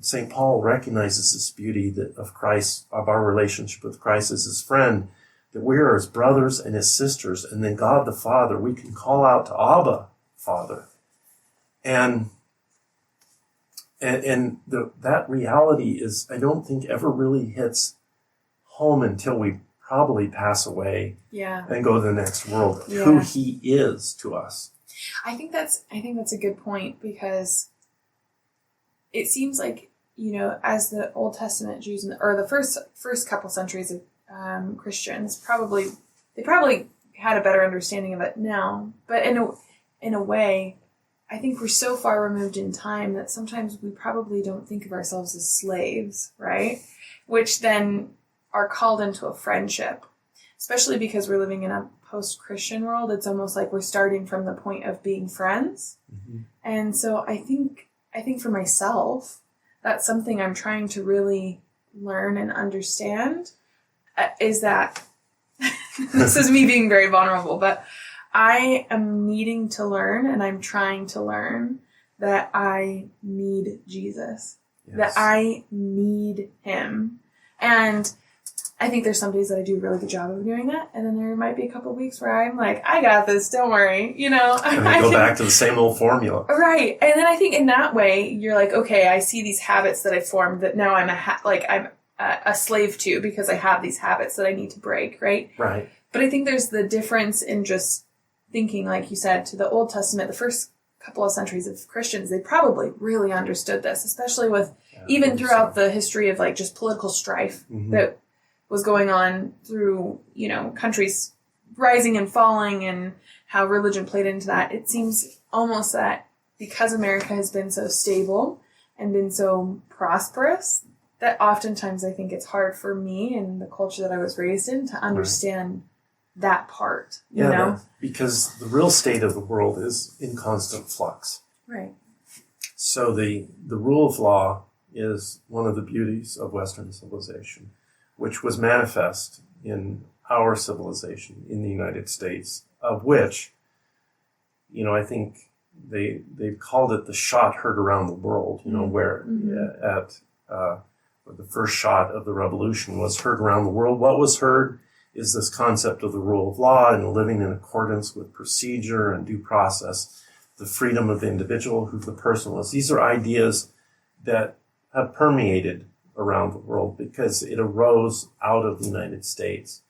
St. Paul recognizes this beauty of Christ, of our relationship with Christ as his friend, that we are his brothers and his sisters, and then God the Father, we can call out to Abba, Father. And that reality I don't think ever really hits home until we probably pass away Yeah. and go to the next world. Yeah. Who he is to us. I think that's a good point, because it seems like, as the Old Testament Jews or the first couple centuries of Christians probably had a better understanding of it now, but in a way, I think we're so far removed in time that sometimes we probably don't think of ourselves as slaves, right? Which then are called into a friendship, especially because we're living in a post-Christian world. It's almost like we're starting from the point of being friends. Mm-hmm. And so I think for myself, that's something I'm trying to really learn and understand, is that this is me being very vulnerable, but I am needing to learn, and I'm trying to learn, that I need Jesus, Yes. that I need him. And I think there's some days that I do a really good job of doing that, and then there might be a couple of weeks where I'm like, I got this, don't worry, And we go back to the same old formula. Right. And then I think in that way, you're like, okay, I see these habits that I formed that now I'm I'm a slave to, because I have these habits that I need to break, right? Right. But I think there's the difference in just thinking, like you said, to the Old Testament, the first couple of centuries of Christians, they probably really understood this, especially with even throughout the history of like just political strife Mm-hmm. that was going on through, countries rising and falling, and how religion played into that. It seems almost that because America has been so stable and been so prosperous, that oftentimes I think it's hard for me and the culture that I was raised in to understand that part, you know? Because the real state of the world is in constant flux. Right. So the rule of law is one of the beauties of Western civilization, which was manifest in our civilization in the United States, of which, I think they've called it the shot heard around the world, where where the first shot of the revolution was heard around the world. What was heard is this concept of the rule of law and living in accordance with procedure and due process, the freedom of the individual, who the person was. These are ideas that have permeated around the world because it arose out of the United States,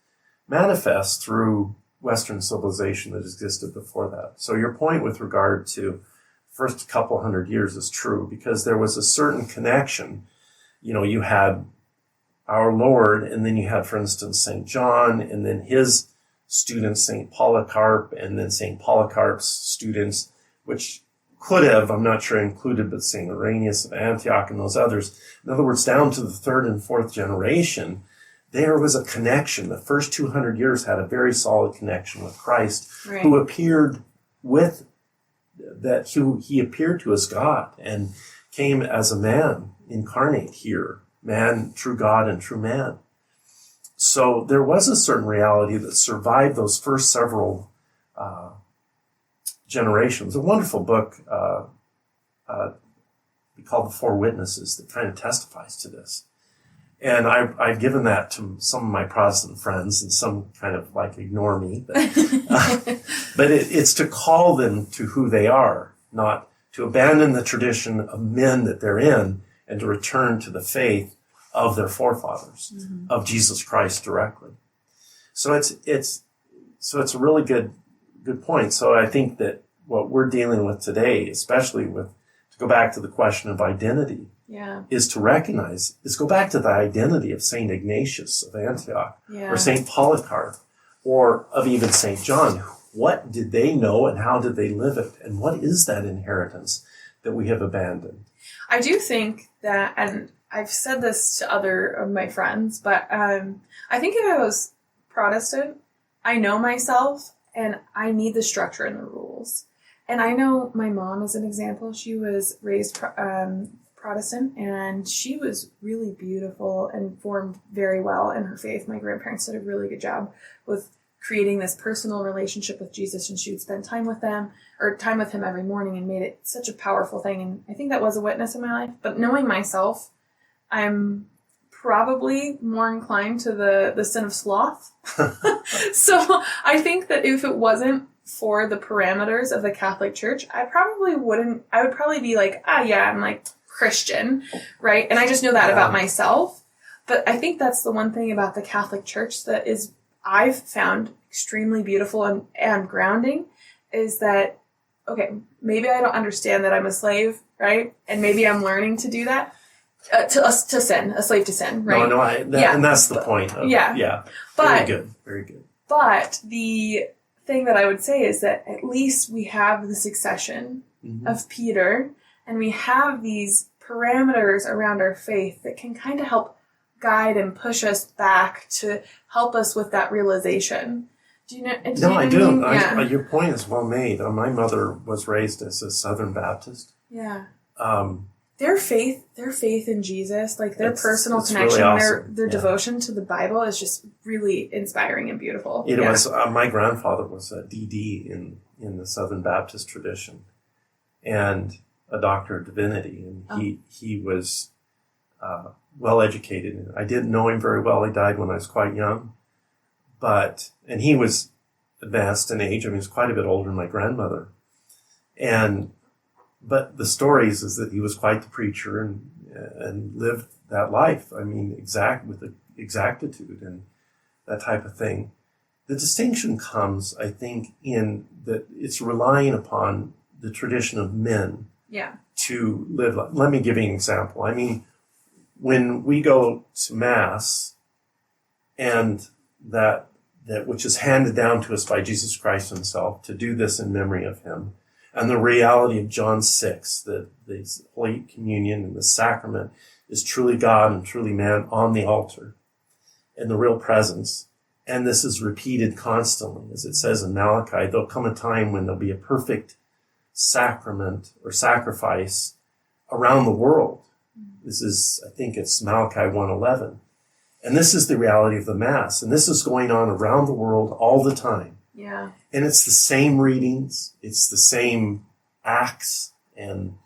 manifest through Western civilization that existed before that. So your point with regard to first couple hundred years is true, because there was a certain connection. You had our Lord, and then you had, for instance, St. John, and then his students, St. Polycarp, and then St. Polycarp's students, which could have, I'm not sure, included, but St. Irenaeus of Antioch and those others. In other words, down to the third and fourth generation, there was a connection. The first 200 years had a very solid connection with Christ, Right. who appeared he appeared to as God and came as a man, incarnate here, man, true God and true man. So there was a certain reality that survived those first several generations. A wonderful book called The Four Witnesses that kind of testifies to this. And I've given that to some of my Protestant friends, and some kind of like ignore me. But it's to call them to who they are, not to abandon the tradition of men that they're in, and to return to the faith of their forefathers, of Jesus Christ directly. So it's a really good point. So I think that what we're dealing with today, especially to go back to the question of identity, is to recognize, go back to the identity of St. Ignatius of Antioch, or St. Polycarp, or of even St. John. What did they know, and how did they live it? And what is that inheritance that we have abandoned? I do think that, and I've said this to other of my friends, but I think if I was Protestant, I know myself, and I need the structure and the rules. And I know my mom as an example. She was raised Protestant, and she was really beautiful and formed very well in her faith. My grandparents did a really good job with creating this personal relationship with Jesus, and she would spend time with him every morning, and made it such a powerful thing. And I think that was a witness in my life. But knowing myself, I'm probably more inclined to the sin of sloth. So I think that if it wasn't for the parameters of the Catholic Church, I would probably be like, I'm like Christian, right? And I just know that about myself. But I think that's the one thing about the Catholic Church that is I've found extremely beautiful and grounding is that, okay, maybe I don't understand that I'm a slave, right? And maybe I'm learning to do that. To sin, a slave to sin, right? And that's the point. Yeah. But, Very good. But the thing that I would say is that at least we have the succession of Peter, and we have these parameters around our faith that can kind of help guide and push us back to help us with that realization. Do you know? I do. Yeah. Your point is well made. My mother was raised as a Southern Baptist. Yeah. Their faith in Jesus, like their personal connection, really awesome. their devotion to the Bible is just really inspiring and beautiful. It was. My grandfather was a DD in the Southern Baptist tradition, and a doctor of divinity, and he was well educated. I didn't know him very well. He died when I was quite young, and he was advanced in age. I mean, he was quite a bit older than my grandmother, But the stories is that he was quite the preacher and lived that life. I mean, with exactitude and that type of thing. The distinction comes, I think, in that it's relying upon the tradition of men to live. Let me give you an example. I mean, when we go to Mass, and that which is handed down to us by Jesus Christ himself, to do this in memory of him, and the reality of John 6, that the Holy Communion and the sacrament is truly God and truly man on the altar in the real presence. And this is repeated constantly. As it says in Malachi, there'll come a time when there'll be a perfect sacrament or sacrifice around the world. This is, I think it's Malachi 1:11. And this is the reality of the Mass. And this is going on around the world all the time. Yeah. And it's the same readings, it's the same acts, and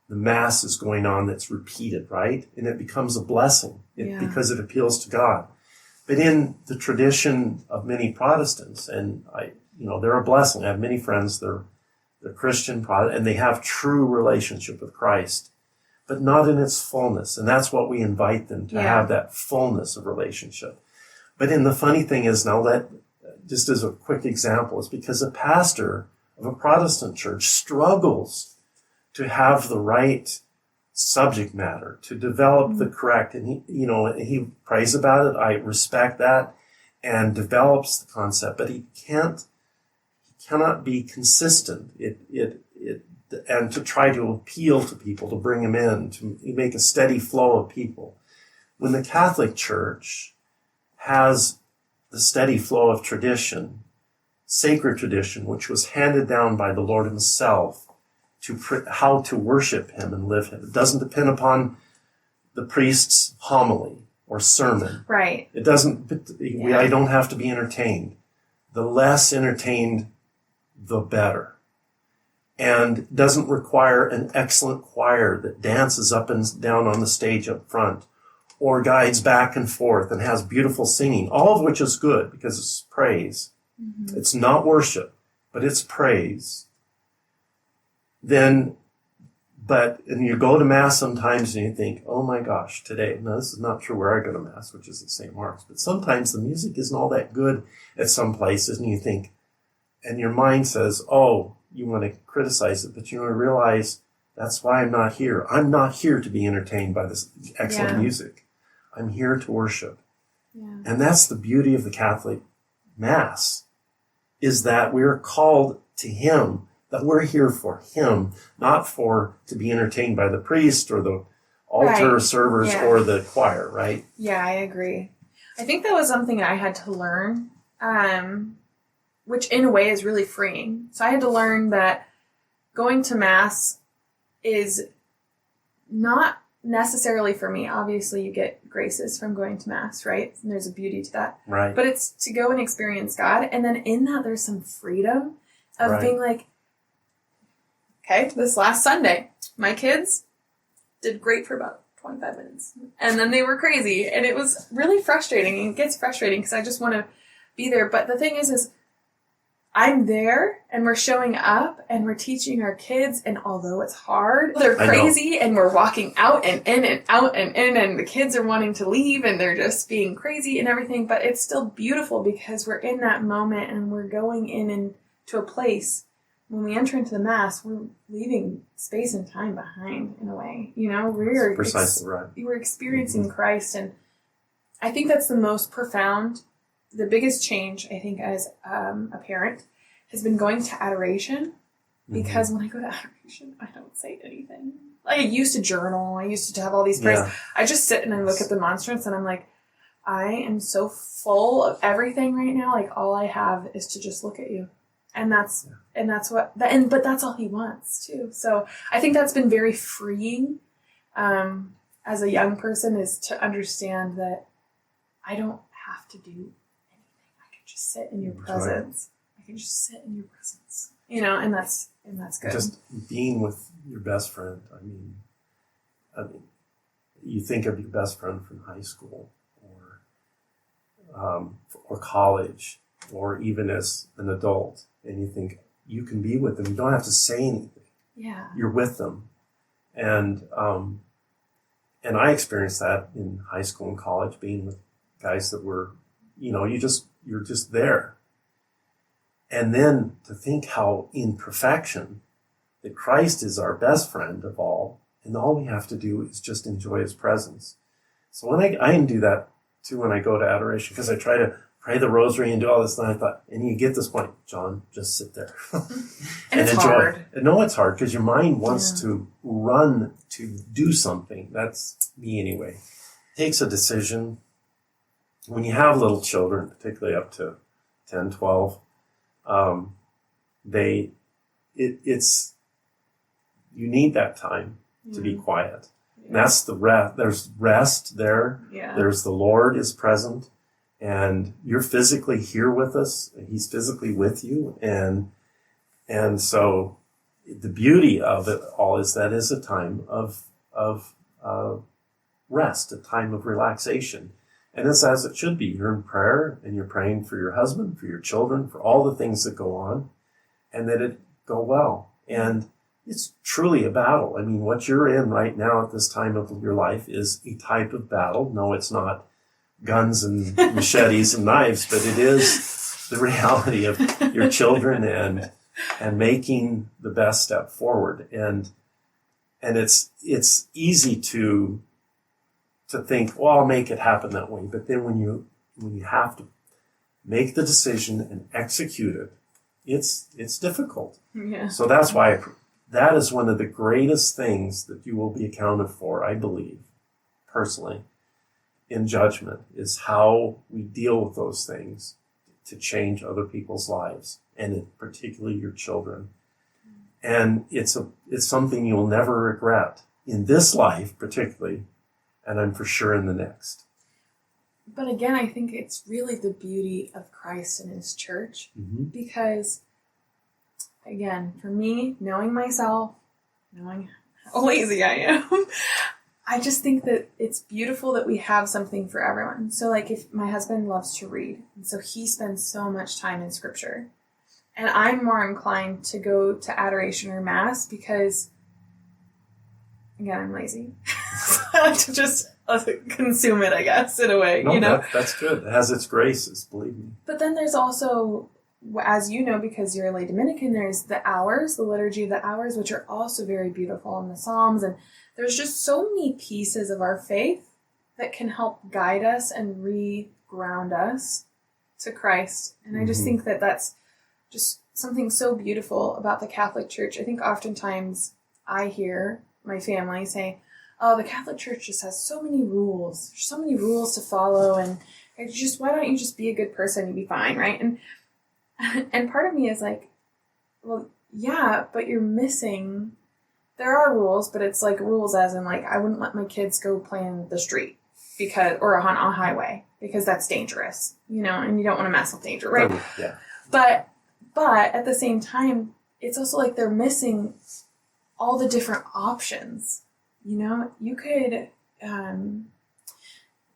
the Mass is going on that's repeated, right? And it becomes a blessing because it appeals to God. But in the tradition of many Protestants, and they're a blessing. I have many friends, they're Christian Protestant, and they have true relationship with Christ, but not in its fullness. And that's what we invite them to have, that fullness of relationship. But the funny thing is, just as a quick example, is because a pastor of a Protestant church struggles to have the right subject matter, to develop the correct, and he prays about it. I respect that, and develops the concept, but he cannot be consistent. And to try to appeal to people, to bring them in, to make a steady flow of people. When the Catholic Church has the steady flow of tradition, sacred tradition, which was handed down by the Lord himself to how to worship him and live him. It doesn't depend upon the priest's homily or sermon. Right. It doesn't, I don't have to be entertained. The less entertained, the better. And doesn't require an excellent choir that dances up and down on the stage up front, or guides back and forth and has beautiful singing, all of which is good because it's praise. Mm-hmm. It's not worship, but it's praise. And you go to Mass sometimes and you think, oh my gosh, today, now this is not true where I go to Mass, which is at St. Mark's, but sometimes the music isn't all that good at some places, and you think, and your mind says, oh, you want to criticize it, but you want to realize that's why I'm not here. I'm not here to be entertained by this excellent music. I'm here to worship. Yeah. And that's the beauty of the Catholic Mass, is that we're called to him, that we're here for him, not to be entertained by the priest or the altar servers or the choir, right? Yeah, I agree. I think that was something I had to learn, which in a way is really freeing. So I had to learn that going to Mass is not necessarily for me. Obviously, you get graces from going to Mass, right? And there's a beauty to that. Right. But it's to go and experience God. And then in that, there's some freedom of being like, okay, this last Sunday, my kids did great for about 25 minutes. And then they were crazy. And it was really frustrating. And it gets frustrating because I just want to be there. But the thing is I'm there and we're showing up and we're teaching our kids, and although it's hard, they're I know. crazy and we're walking out and in and out and in, and the kids are wanting to leave and they're just being crazy and everything, but it's still beautiful because we're in that moment and we're going into a place. When we enter into the Mass, we're leaving space and time behind in a way. You know, we're precisely right. We're experiencing Christ, and I think that's the most profound. The biggest change, I think, as a parent, has been going to adoration, because when I go to adoration, I don't say anything. Like, I used to journal. I used to have all these prayers. Yeah. I just sit and I look at the monstrance and I'm like, I am so full of everything right now. Like, all I have is to just look at you. And that's but that's all he wants too. So I think that's been very freeing as a young person, is to understand that I don't have to do anything. I can just sit in your presence. Right. I can just sit in your presence. You know, and that's good. Just being with your best friend. I mean, you think of your best friend from high school or college, or even as an adult, and you think you can be with them. You don't have to say anything. Yeah. You're with them. And I experienced that in high school and college, being with guys that were, you're just there. And then to think how in perfection that Christ is our best friend of all, and all we have to do is just enjoy his presence. So when I do that too when I go to adoration, because I try to pray the rosary and do all this, and I thought, and you get this point, John, just sit there and it's enjoy hard. it. No, it's hard because your mind wants to run to do something. That's me anyway. It takes a decision. When you have little children, particularly up to 10, 12, you need that time to be quiet. Yeah. And that's the rest. There's rest there. Yeah. There's the Lord is present, and you're physically here with us, and he's physically with you. And so the beauty of it all is that is a time of rest, a time of relaxation. And it's as it should be. You're in prayer, and you're praying for your husband, for your children, for all the things that go on, and that it go well. And it's truly a battle. I mean, what you're in right now at this time of your life is a type of battle. No, it's not guns and machetes and knives, but it is the reality of your children and making the best step forward. And it's easy to think, well, I'll make it happen that way. But then when you have to make the decision and execute it, it's difficult. Yeah. So that's why that is one of the greatest things that you will be accounted for, I believe, personally, in judgment, is how we deal with those things to change other people's lives, and particularly your children. And it's something you'll never regret in this life, particularly, and I'm for sure in the next. But again, I think it's really the beauty of Christ and his church, because, again, for me, knowing myself, knowing how lazy I am, I just think that it's beautiful that we have something for everyone. So, like, if my husband loves to read, and so he spends so much time in scripture, and I'm more inclined to go to adoration or mass because, again, I'm lazy. I like to just consume it, I guess, in a way. No, that's good. It has its graces, believe me. But then there's also, as you know, because you're a Lay Dominican, there's the hours, the liturgy of the hours, which are also very beautiful, in the Psalms. And there's just so many pieces of our faith that can help guide us and re-ground us to Christ. And I just think that that's just something so beautiful about the Catholic Church. I think oftentimes I hear my family say, oh, the Catholic Church just has so many rules. There's so many rules to follow, and why don't you just be a good person and be fine, right? And part of me is like, well, yeah, but you're missing. There are rules, but it's like rules as in, like, I wouldn't let my kids go play in the street or on a highway because that's dangerous, and you don't want to mess with danger, right? Yeah. But at the same time, it's also like they're missing all the different options. You could,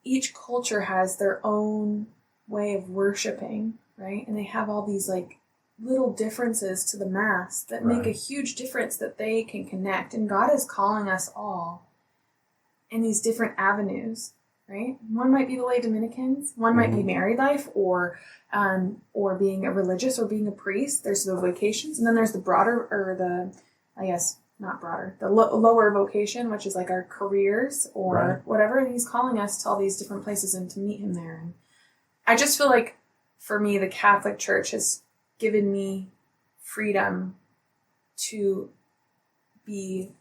each culture has their own way of worshiping, right? And they have all these, like, little differences to the mass that make a huge difference, that they can connect. And God is calling us all in these different avenues, right? One might be the Lay Dominicans, one might be married life, or being a religious, or being a priest. There's the vocations, and then there's the broader, or not broader, the lower vocation, which is like our careers or whatever. And he's calling us to all these different places and to meet him there. And I just feel like, for me, the Catholic Church has given me freedom to be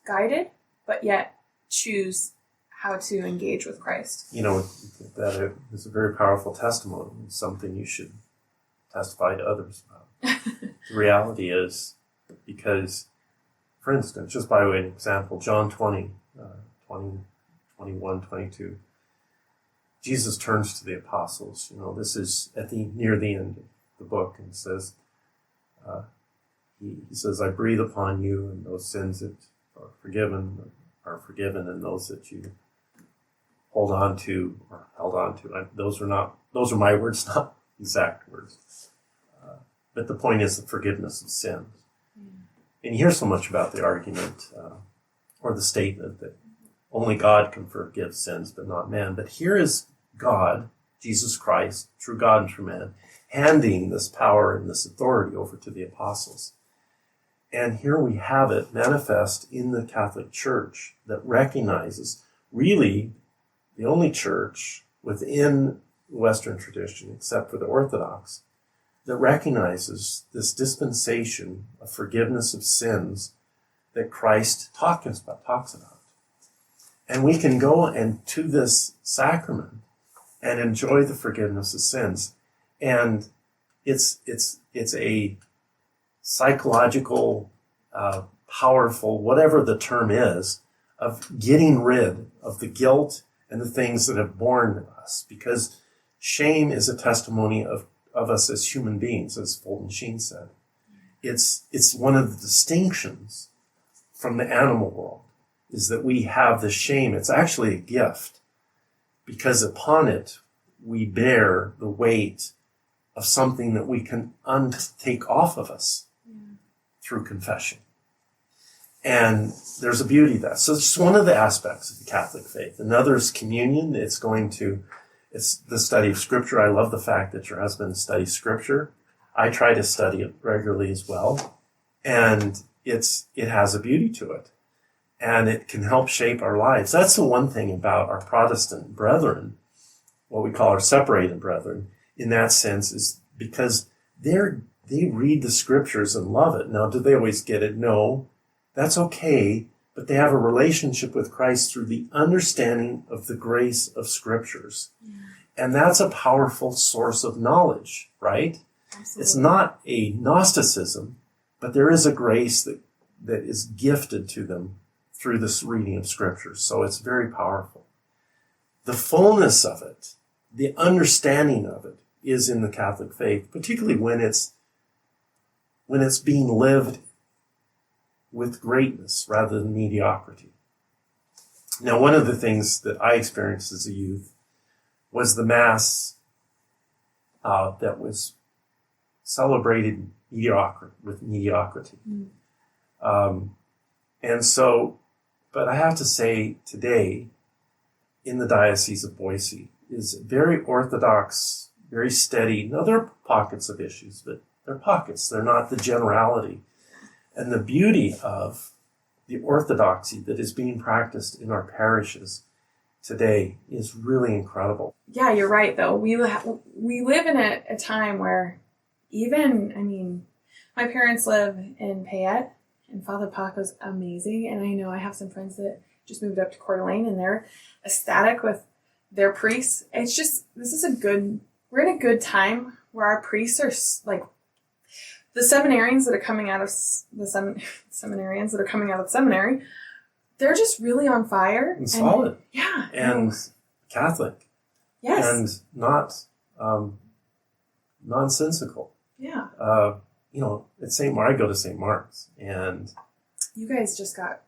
guided, but yet choose how to engage with Christ. That is a very powerful testimony. It's something you should testify to others about. The reality is, because, for instance, just by way of example, John 20, 21, 22, Jesus turns to the apostles. This is near the end of the book, and says, he says, I breathe upon you, and those sins that are forgiven, and those that you hold on to or held on to. Those are my words, not exact words. But the point is the forgiveness of sins. And you hear so much about the argument or the statement that only God can forgive sins, but not man. But here is God, Jesus Christ, true God and true man, handing this power and this authority over to the apostles. And here we have it manifest in the Catholic Church that recognizes, really, the only church within Western tradition, except for the Orthodox, that recognizes this dispensation of forgiveness of sins that Christ talks about. And we can go and to this sacrament and enjoy the forgiveness of sins. And it's a psychological, powerful, whatever the term is, of getting rid of the guilt and the things that have borne us. Because shame is a testimony of us as human beings, as Fulton Sheen said. It's one of the distinctions from the animal world, is that we have the shame. It's actually a gift, because upon it we bear the weight of something that we can take off of us through confession. And there's a beauty to that. So it's one of the aspects of the Catholic faith. Another is communion. It's the study of Scripture. I love the fact that your husband studies Scripture. I try to study it regularly as well. And it has a beauty to it. And it can help shape our lives. That's the one thing about our Protestant brethren, what we call our separated brethren, in that sense, is because they read the Scriptures and love it. Now, do they always get it? No. That's okay. But they have a relationship with Christ through the understanding of the grace of Scriptures. Yeah. And that's a powerful source of knowledge, right? Absolutely. It's not a Gnosticism, but there is a grace that is gifted to them through this reading of Scriptures. So it's very powerful. The fullness of it, the understanding of it, is in the Catholic faith, particularly when it's being lived with greatness rather than mediocrity. Now, one of the things that I experienced as a youth was the Mass that was celebrated with mediocrity. And so, but I have to say today, in the Diocese of Boise, is very orthodox, very steady. Now, there are pockets of issues, but they're pockets. They're not the generality. And the beauty of the orthodoxy that is being practiced in our parishes today is really incredible. Yeah, you're right, though. We live in a time where my parents live in Payette, and Father Paco's amazing. And I know I have some friends that just moved up to Coeur d'Alene, and they're ecstatic with their priests. It's just, we're in a good time where our priests are like, the seminarians that are coming out of the seminary, they're just really on fire. And solid. Yeah. And Catholic. Yes. And not nonsensical. Yeah. At St. Mark, I go to St. Mark's, and you guys just got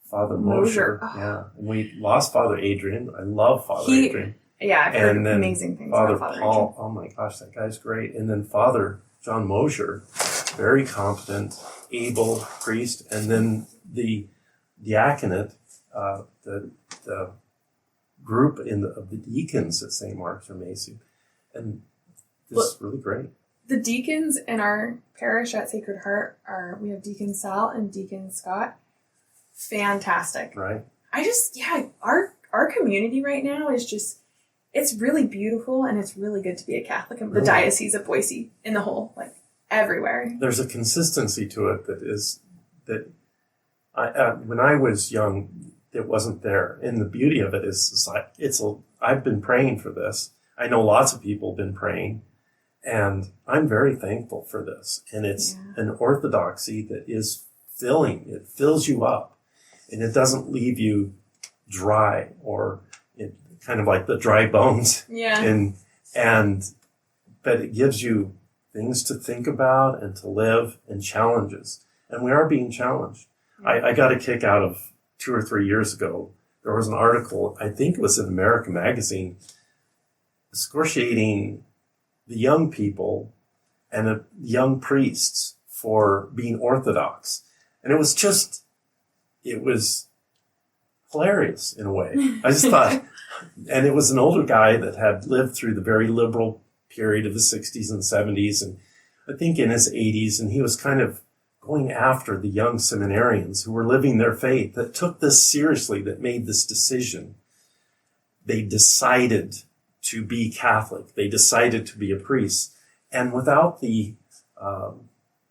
Father Mosher. Oh. Yeah. And we lost Father Adrian. I love Father Adrian. Yeah, I've heard amazing things Father about Father Paul. Adrian. Oh my gosh, that guy's great. And then Father John Mosher, very competent, able priest, and then the diaconate, the group of the deacons at St. Mark's are amazing, and this is really great. The deacons in our parish at Sacred Heart we have Deacon Sal and Deacon Scott. Fantastic. Right. Our community right now is just, it's really beautiful, and it's really good to be a Catholic in the Diocese of Boise in the whole, like, everywhere. There's a consistency to it that when I was young, it wasn't there. And the beauty of it is I've been praying for this. I know lots of people have been praying, and I'm very thankful for this. And it's an orthodoxy that is it fills you up, and it doesn't leave you dry or kind of like the dry bones. Yeah. But it gives you things to think about and to live, and challenges. And we are being challenged. I got a kick out of 2 or 3 years ago. There was an article, I think it was in American Magazine, excoriating the young people and the young priests for being Orthodox. And it was hilarious in a way. I just thought, and it was an older guy that had lived through the very liberal period of the 60s and 70s, and I think in his 80s, and he was kind of going after the young seminarians who were living their faith, that took this seriously, that made this decision. They decided to be Catholic. They decided to be a priest. And without the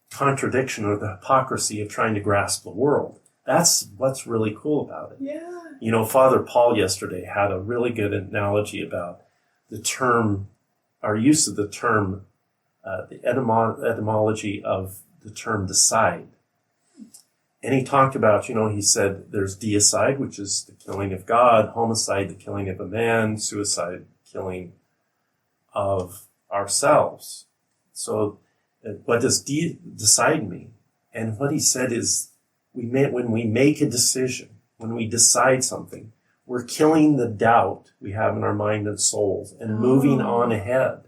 contradiction or the hypocrisy of trying to grasp the world. That's what's really cool about it. Yeah. You know, Father Paul yesterday had a really good analogy about the term, our use of the term, the etymology of the term decide. And he talked about, he said there's deicide, which is the killing of God, homicide, the killing of a man, suicide, killing of ourselves. So what does decide mean? And what he said is, when we make a decision, when we decide something, we're killing the doubt we have in our mind and souls and moving on ahead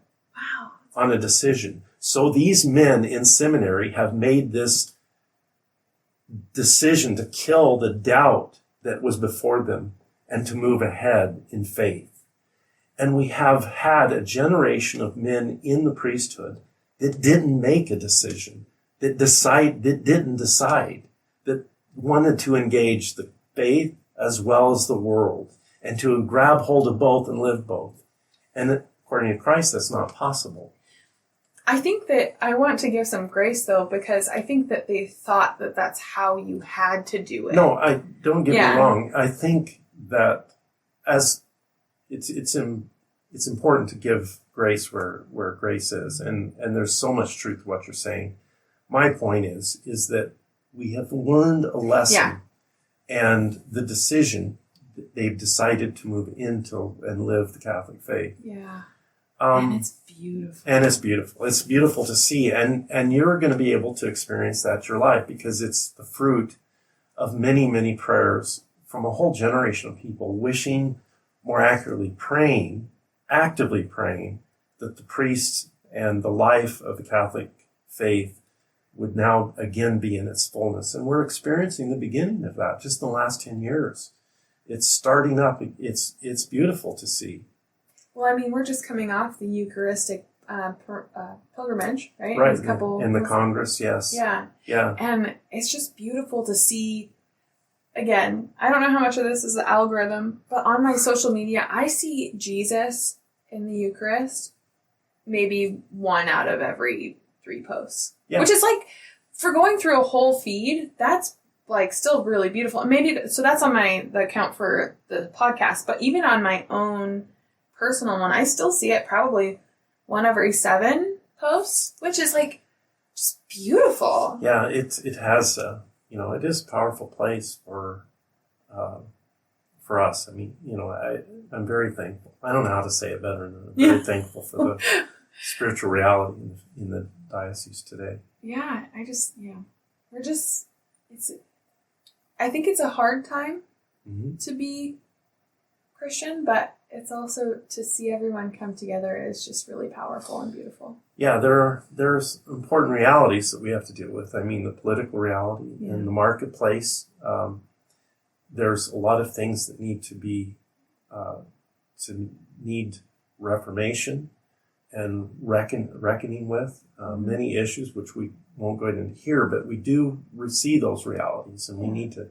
on a decision. So these men in seminary have made this decision to kill the doubt that was before them and to move ahead in faith. And we have had a generation of men in the priesthood that didn't make a decision, that didn't decide, that wanted to engage the faith as well as the world, and to grab hold of both and live both. And according to Christ, that's not possible. I think that I want to give some grace, though, because I think that they thought that that's how you had to do it. No, I don't get me wrong. I think that as it's important to give grace where grace is, and there's so much truth to what you're saying. My point is that we have learned a lesson, and the decision that they've decided to move into and live the Catholic faith. Yeah. And it's beautiful. And it's beautiful. It's beautiful to see. And you're going to be able to experience that in your life, because it's the fruit of many, many prayers from a whole generation of people wishing, more accurately praying, actively praying, that the priests and the life of the Catholic faith would now again be in its fullness. And we're experiencing the beginning of that just in the last 10 years. It's starting up. It's beautiful to see. Well, I mean, we're just coming off the Eucharistic pilgrimage, right? Right, in the Congress, yes. Yeah. Yeah. And it's just beautiful to see, again, I don't know how much of this is the algorithm, but on my social media, I see Jesus in the Eucharist maybe 1 out of every 3 posts. Yeah. Which is like, for going through a whole feed, that's like still really beautiful. And maybe, so that's on the account for the podcast, but even on my own personal one, I still see it probably 1 every 7 posts, which is like just beautiful. Yeah, it has it is a powerful place for us. I mean, I'm very thankful. I don't know how to say it better than I'm very thankful for the spiritual reality in the diocese today. Yeah, I think it's a hard time to be Christian, but it's also to see everyone come together is just really powerful and beautiful. Yeah, there's important realities that we have to deal with. I mean, the political reality in the marketplace. There's a lot of things that need to be need reformation and reckoning with. Many issues which we won't go into here, but we do see those realities, and we need to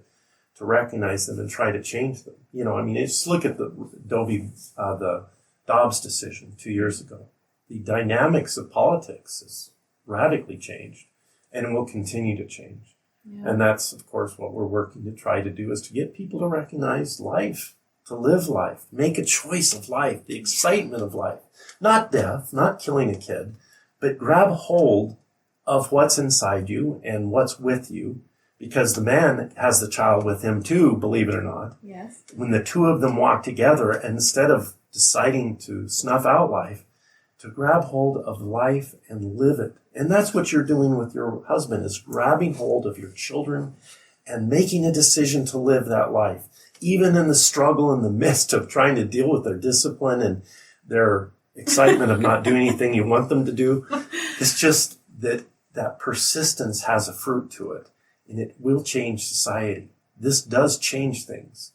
recognize them and try to change them. You know, I mean, just look at the Dobbs decision 2 years ago. The dynamics of politics has radically changed, and it will continue to change. Yeah. And that's, of course, what we're working to try to do, is to get people to recognize life, to live life, make a choice of life, the excitement of life, not death, not killing a kid, but grab hold of what's inside you and what's with you, because the man has the child with him too, believe it or not. Yes. When the two of them walk together, and instead of deciding to snuff out life, to grab hold of life and live it. And that's what you're doing with your husband, is grabbing hold of your children and making a decision to live that life, even in the struggle, in the midst of trying to deal with their discipline and their excitement of not doing anything you want them to do. It's just that persistence has a fruit to it, and it will change society. This does change things.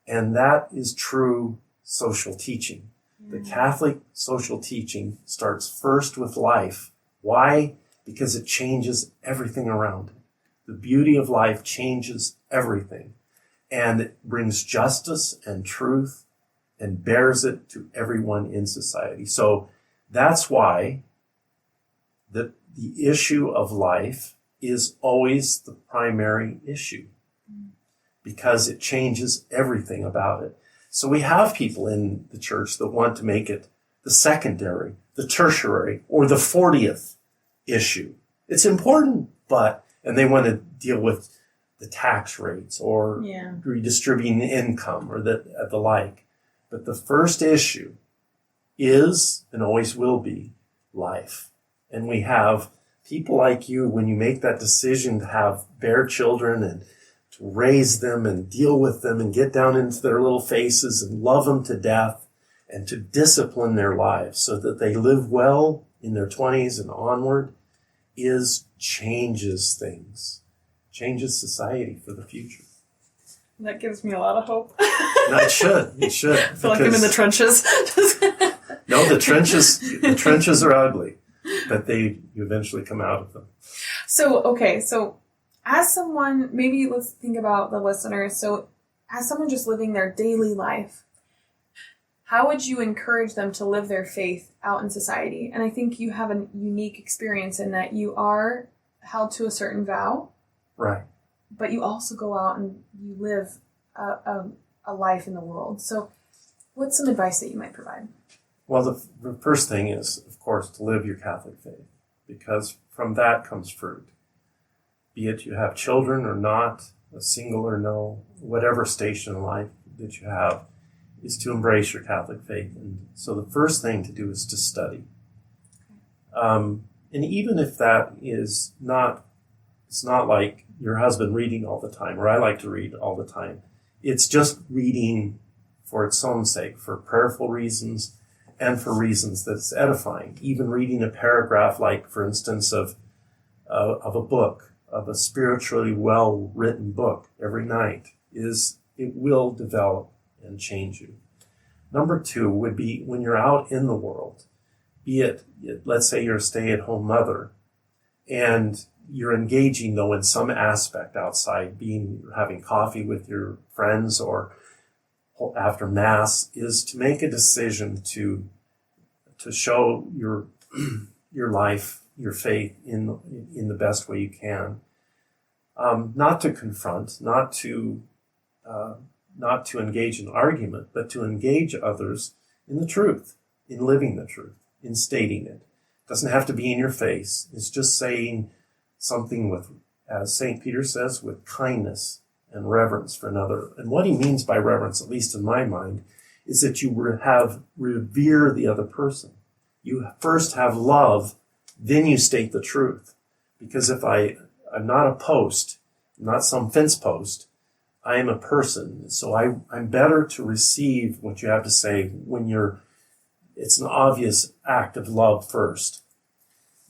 And that is true social teaching. The Catholic social teaching starts first with life. Why? Because it changes everything around it. The beauty of life changes everything, and it brings justice and truth and bears it to everyone in society. So that's why the issue of life is always the primary issue, because it changes everything about it. So we have people in the church that want to make it the secondary, the tertiary, or the 40th issue. It's important, and they want to deal with the tax rates or redistributing income or the like. But the first issue is, and always will be, life. And we have people like you, when you make that decision to bear children and to raise them and deal with them and get down into their little faces and love them to death and to discipline their lives so that they live well in their 20s and onward, changes things, changes society for the future. That gives me a lot of hope. No, it should. It should. I feel like I'm in the trenches. No, the trenches are ugly, but you eventually come out of them. So as someone, maybe let's think about the listeners. So as someone just living their daily life, how would you encourage them to live their faith out in society? And I think you have a unique experience in that you are held to a certain vow. Right. But you also go out and you live a life in the world. So what's some advice that you might provide? Well, the first thing is, of course, to live your Catholic faith, because from that comes fruit. Be it you have children or not, a single or no, whatever station in life that you have, is to embrace your Catholic faith. And so the first thing to do is to study. And even if that is not, it's not like your husband reading all the time, or I like to read all the time. It's just reading for its own sake, for prayerful reasons and for reasons that it's edifying. Even reading a paragraph, like, for instance, of a book, of a spiritually well-written book every night, it will develop and change you. Number 2 would be when you're out in the world, be it, let's say you're a stay-at-home mother, and you're engaging, though, in some aspect outside, having coffee with your friends or after Mass, is to make a decision to show your life, your faith in the best way you can. Not to confront, not to engage in argument, but to engage others in the truth, in living the truth, in stating it. It doesn't have to be in your face. It's just saying something with, as St. Peter says, with kindness and reverence for another. And what he means by reverence, at least in my mind, is that you revere the other person. You first have love, then you state the truth. Because if I'm not a post, I'm not some fence post, I am a person. So I'm better to receive what you have to say when it's an obvious act of love first.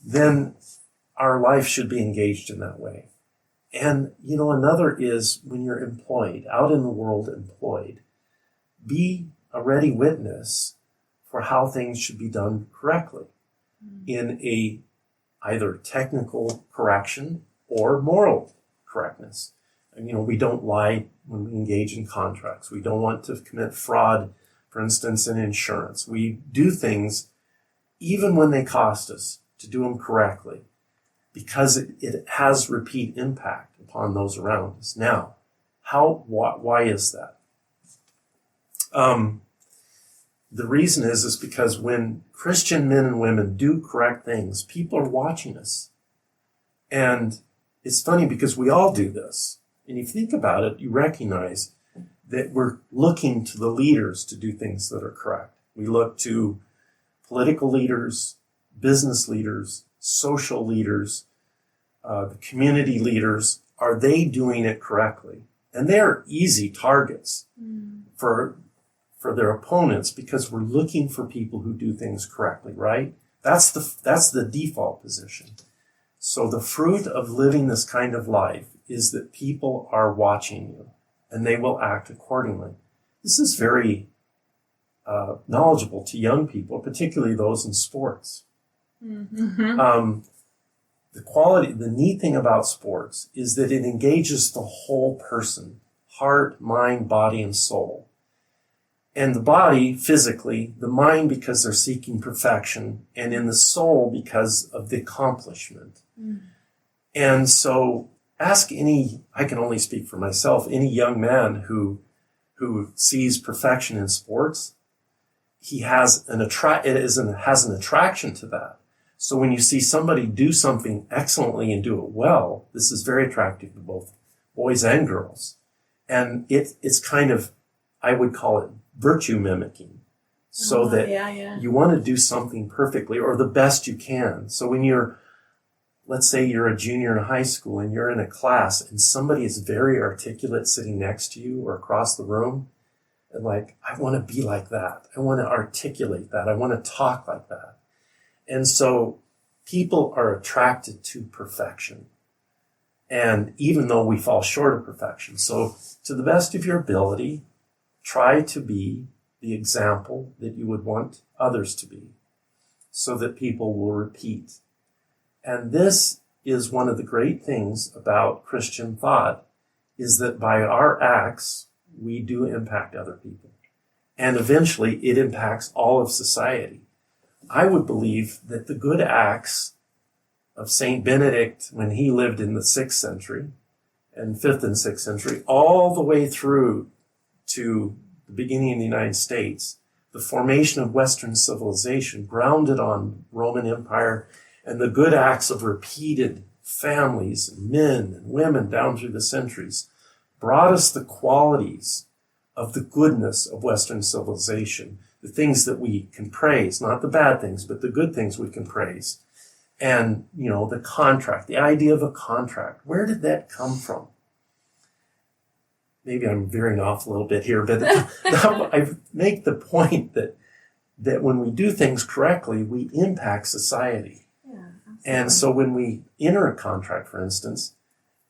Then our life should be engaged in that way. And, another is when you're employed, out in the world employed, be a ready witness for how things should be done correctly in either technical correction or moral correctness. And, we don't lie when we engage in contracts. We don't want to commit fraud, for instance, in insurance. We do things even when they cost us to do them correctly because it has repeat impact upon those around us. Now, why is that? The reason is because when Christian men and women do correct things, people are watching us. And it's funny because we all do this. And if you think about it, you recognize that we're looking to the leaders to do things that are correct. We look to political leaders, business leaders, social leaders, the community leaders. Are they doing it correctly? And they're easy targets for their opponents because we're looking for people who do things correctly, right? That's the default position. So the fruit of living this kind of life is that people are watching you and they will act accordingly. This is very knowledgeable to young people, particularly those in sports. Mm-hmm. The neat thing about sports is that it engages the whole person, heart, mind, body, and soul. And the body, physically, the mind because they're seeking perfection, and in the soul because of the accomplishment. And so ask I can only speak for myself, any young man who sees perfection in sports, he has an attraction to that. So when you see somebody do something excellently and do it well, this is very attractive to both boys and girls. And it's kind of, I would call it virtue mimicking. So you want to do something perfectly or the best you can. So when let's say you're a junior in high school and you're in a class and somebody is very articulate sitting next to you or across the room, and like, I want to be like that. I want to articulate that. I want to talk like that. And so people are attracted to perfection. And even though we fall short of perfection. So to the best of your ability, try to be the example that you would want others to be so that people will repeat. And this is one of the great things about Christian thought, is that by our acts, we do impact other people. And eventually it impacts all of society. I would believe that the good acts of Saint Benedict when he lived in the 6th century and 5th and 6th century, all the way through to the beginning of the United States, the formation of Western civilization grounded on Roman Empire and the good acts of repeated families, and men and women down through the centuries brought us the qualities of the goodness of Western civilization, the things that we can praise, not the bad things, but the good things we can praise. And, the contract, the idea of a contract, where did that come from? Maybe I'm veering off a little bit here, but I make the point that when we do things correctly, we impact society. Yeah, absolutely. And so when we enter a contract, for instance,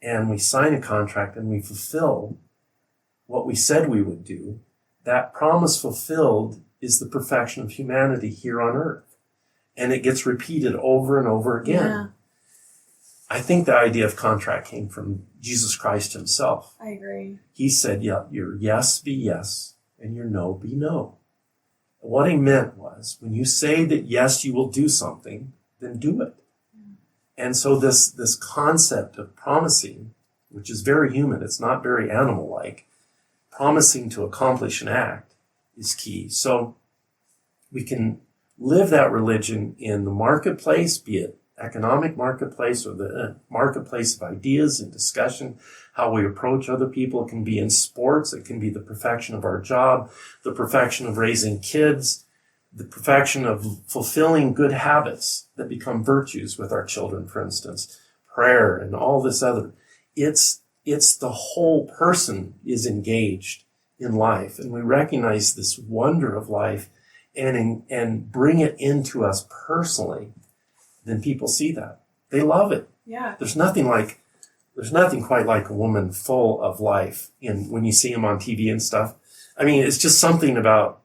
and we sign a contract and we fulfill what we said we would do, that promise fulfilled is the perfection of humanity here on earth. And it gets repeated over and over again. Yeah. I think the idea of contract came from Jesus Christ himself. I agree. He said, your yes be yes, and your no be no. What he meant was, when you say that yes, you will do something, then do it. And so this concept of promising, which is very human, it's not very animal-like, promising to accomplish an act is key. So we can live that religion in the marketplace, be it economic marketplace or the marketplace of ideas and discussion, how we approach other people. It can be in sports. It can be the perfection of our job, the perfection of raising kids, the perfection of fulfilling good habits that become virtues with our children, for instance, prayer and all this other. It's it's the whole person is engaged in life, and we recognize this wonder of life and bring it into us personally, then people see that. They love it. Yeah. There's nothing quite like a woman full of life when you see them on TV and stuff. I mean, it's just something about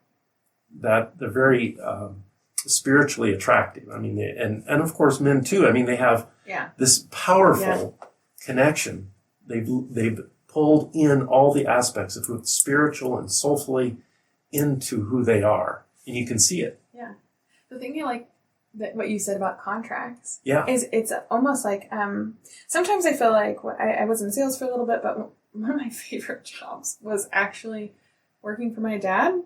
that. They're very spiritually attractive. I mean, and of course men too. I mean, they have this powerful connection. They've pulled in all the aspects of what's spiritual and soulfully into who they are, and you can see it. Yeah. The thing I like that what you said about contracts. Yeah. Is it's almost like sometimes I feel like I was in sales for a little bit, but one of my favorite jobs was actually working for my dad.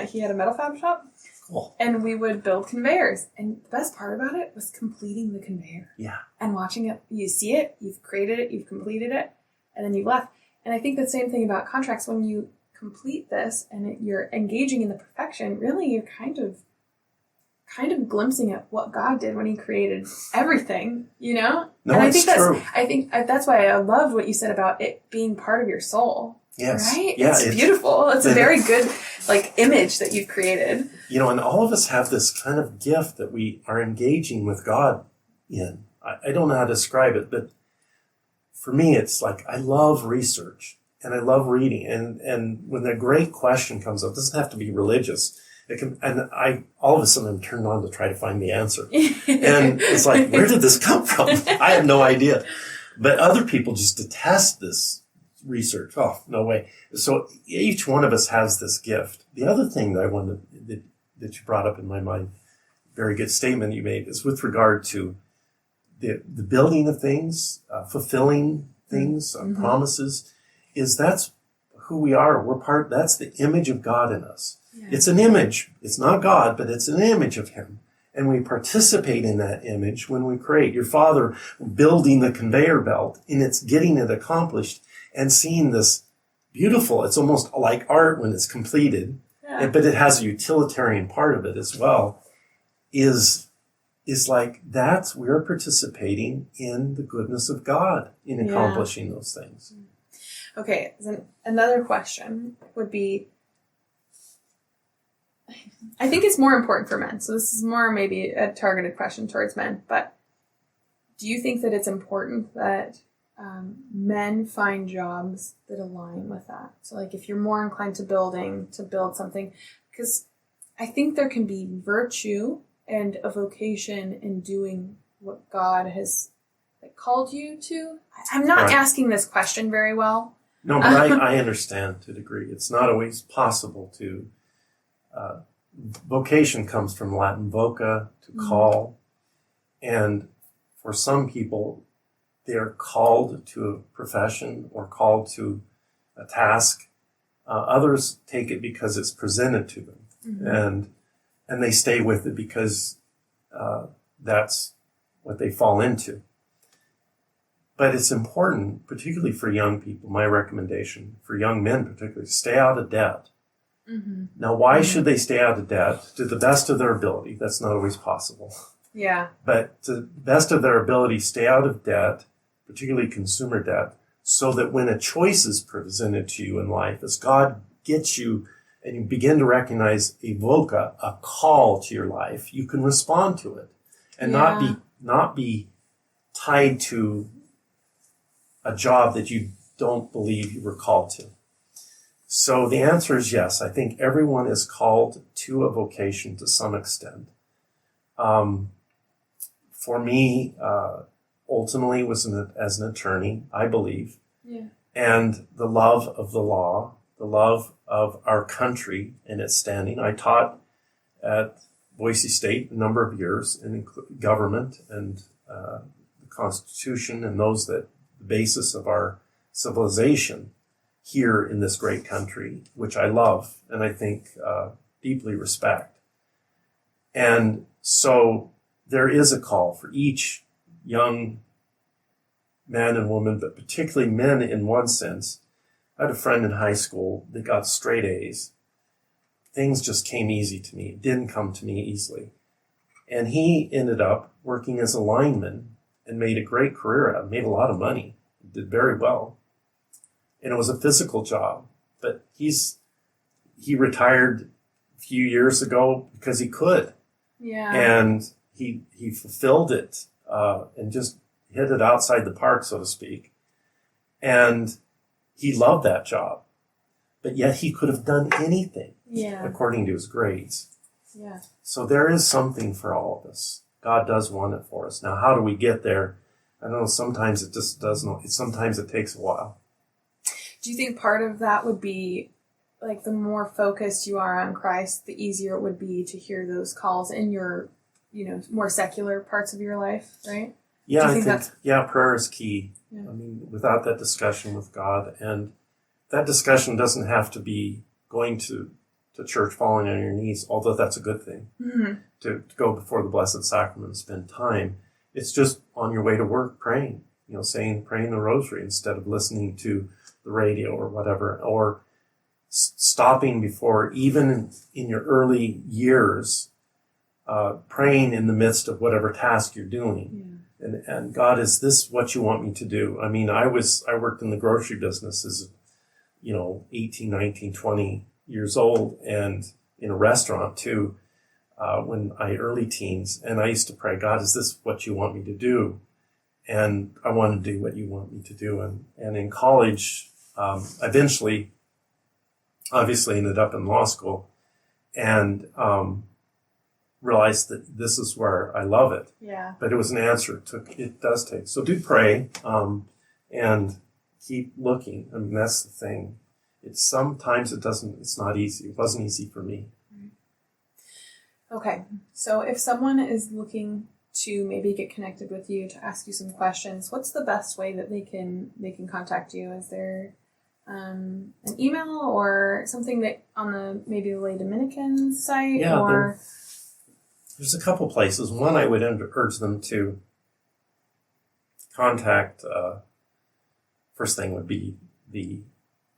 He had a metal fab shop. Cool. And we would build conveyors. And the best part about it was completing the conveyor. Yeah. And watching it. You see it, you've created it, you've completed it, and then you left. And I think the same thing about contracts. When you complete this and you're engaging in the perfection, really you're kind of glimpsing at what God did when he created everything, you know? No, and it's true. I think that's why I loved what you said about it being part of your soul. Yes. Right? Yeah, it's beautiful. It's a very good image that you've created. You know, and all of us have this kind of gift that we are engaging with God in. I don't know how to describe it, but for me, it's like I love research and I love reading. And when a great question comes up, it doesn't have to be religious. It can, and all of a sudden I'm turned on to try to find the answer. And it's like, where did this come from? I have no idea. But other people just detest this research. Oh, no way. So each one of us has this gift. The other thing that I wanted that you brought up in my mind, very good statement you made, is with regard to the building of things, fulfilling things, promises, that's who we are. That's the image of God in us. Yeah. It's an image. It's not God, but it's an image of him. And we participate in that image when we create. Your father building the conveyor belt, and it's getting it accomplished and seeing this beautiful, it's almost like art when it's completed, but it has a utilitarian part of it as well, is like we're participating in the goodness of God in accomplishing those things. Okay, then another question would be, I think it's more important for men, so this is more maybe a targeted question towards men, but do you think that it's important that men find jobs that align with that? So like if you're more inclined to build something, because I think there can be virtue and a vocation in doing what God has called you to. I'm not asking this question very well. No, but I understand to a degree. It's not always possible to. Vocation comes from Latin voca, to call. And for some people, they're called to a profession or called to a task. Others take it because it's presented to them. And they stay with it because that's what they fall into. But it's important, particularly for young people, my recommendation, for young men particularly, stay out of debt. Now, why should they stay out of debt? To the best of their ability. That's not always possible. Yeah. But to the best of their ability, stay out of debt, particularly consumer debt, so that when a choice is presented to you in life, as God gets you and you begin to recognize a voca, a call to your life, you can respond to it and not be tied to a job that you don't believe you were called to. So the answer is yes. I think everyone is called to a vocation to some extent. For me, ultimately was as an attorney, I believe. Yeah. And the love of the law, the love of our country and its standing. I taught at Boise State a number of years in government and the Constitution and the basis of our civilization here in this great country, which I love and I think deeply respect. And so there is a call for each young man and woman, but particularly men in one sense. I had a friend in high school that got straight A's. Things just came easy to me. It didn't come to me easily. And he ended up working as a lineman and made a great career out of it, made a lot of money, did very well. And it was a physical job, but he retired a few years ago because he could. Yeah. And he fulfilled it, and just hit it outside the park, so to speak. And he loved that job, but yet he could have done anything according to his grades. Yeah. So there is something for all of us. God does want it for us. Now, how do we get there? I don't know. Sometimes it just doesn't. Sometimes it takes a while. Do you think part of that would be like the more focused you are on Christ, the easier it would be to hear those calls in your, more secular parts of your life, right? Yeah, I think prayer is key. Yeah. I mean, without that discussion with God, and that discussion doesn't have to be going to church, falling on your knees, although that's a good thing, to go before the Blessed Sacrament and spend time. It's just on your way to work praying, praying the rosary instead of listening to the radio or whatever, or stopping before, even in your early years, praying in the midst of whatever task you're doing. Yeah. And God, is this what you want me to do? I mean, I worked in the grocery business as, 18, 19, 20 years old, and in a restaurant too, when early teens. And I used to pray, God, is this what you want me to do? And I want to do what you want me to do. And in college, eventually, obviously ended up in law school, and realized that this is where I love it. Yeah. But it was an answer. It does take. So do pray, and keep looking. I mean, that's the thing. Sometimes it's not easy. It wasn't easy for me. Okay. So if someone is looking to maybe get connected with you, to ask you some questions, what's the best way that they can contact you? Is there an email or something that on maybe the Lay Dominicans site? Yeah, or there's a couple places. One, I would urge them to contact. First thing would be the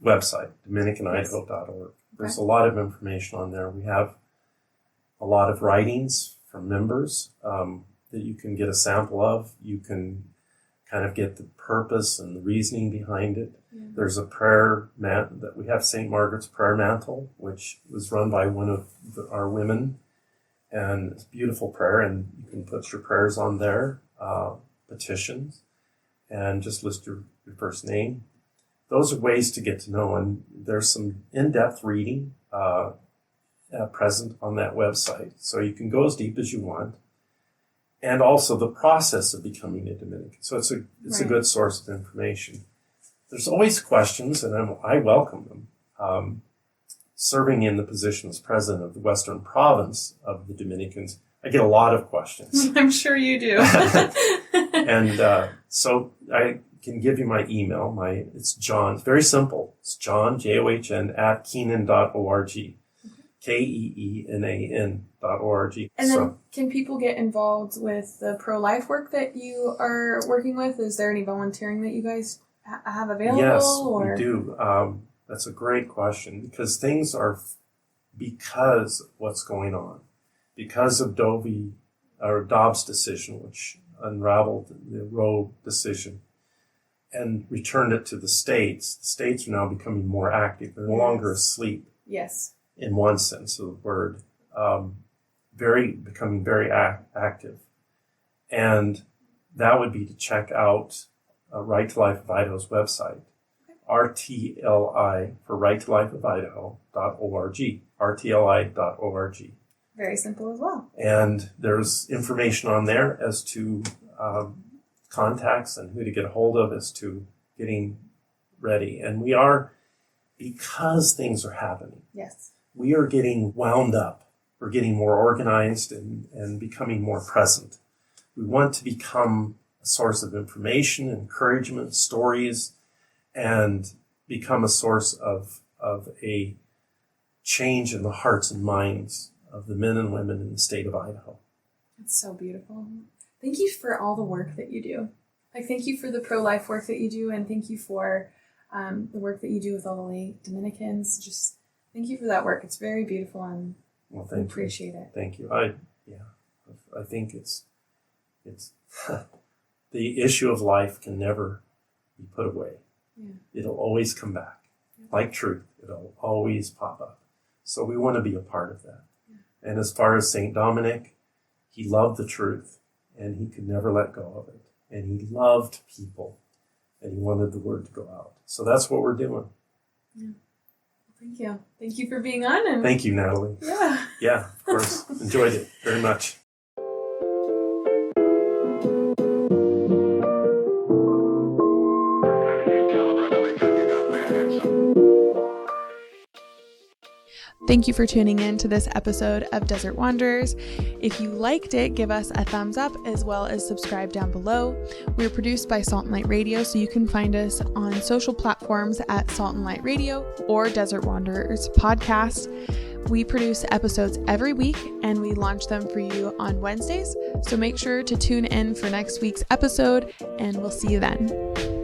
website, dominicanidaho.org. There's a lot of information on there. We have a lot of writings from members that you can get a sample of. You can kind of get the purpose and the reasoning behind it. Yeah. There's a prayer that we have, St. Margaret's Prayer Mantle, which was run by one of our women. And it's a beautiful prayer, and you can put your prayers on there, petitions, and just list your first name. Those are ways to get to know, and there's some in-depth reading present on that website. So you can go as deep as you want. And also the process of becoming a Dominican. So it's a good source of information. There's always questions, and I welcome them. Serving in the position as president of the Western Province of the Dominicans, I get a lot of questions. I'm sure you do. And so I can give you my email. It's John. It's very simple. It's John, John, at Keenan.org. KEENAN.org. And then can people get involved with the pro-life work that you are working with? Is there any volunteering that you guys have available? Yes, we do. That's a great question, because things are, because of what's going on, because of Dobbs' decision, which unraveled the Roe decision and returned it to the states. The states are now becoming more active. They're no longer asleep. Yes. In one sense of the word, becoming very active. And that would be to check out Right to Life of Idaho's website, RTLI for Right to Life of Idaho.org, RTLI.org. Very simple as well. And there's information on there as to contacts and who to get a hold of as to getting ready. And we are, because things are happening. Yes. We are getting wound up. We're getting more organized and becoming more present. We want to become a source of information, encouragement, stories, and become a source of a change in the hearts and minds of the men and women in the state of Idaho. That's so beautiful. Thank you for all the work that you do. Thank you for the pro-life work that you do, and thank you for the work that you do with all the Lay Dominicans. Just thank you for that work. It's very beautiful, and I appreciate it. Thank you. I think it's the issue of life can never be put away. It'll always come back. Like truth, it'll always pop up. So we want to be a part of that. And as far as St. Dominic, he loved the truth and he could never let go of it. And he loved people and he wanted the word to go out. So that's what we're doing. Yeah. Thank you. Thank you for being on. And thank you, Natalie. Yeah. Yeah, of course. Enjoyed it very much. Thank you for tuning in to this episode of Desert Wanderers. If you liked it, give us a thumbs up as well as subscribe down below. We're produced by Salt and Light Radio, so you can find us on social platforms at Salt and Light Radio or Desert Wanderers Podcast. We produce episodes every week and we launch them for you on Wednesdays. So make sure to tune in for next week's episode and we'll see you then.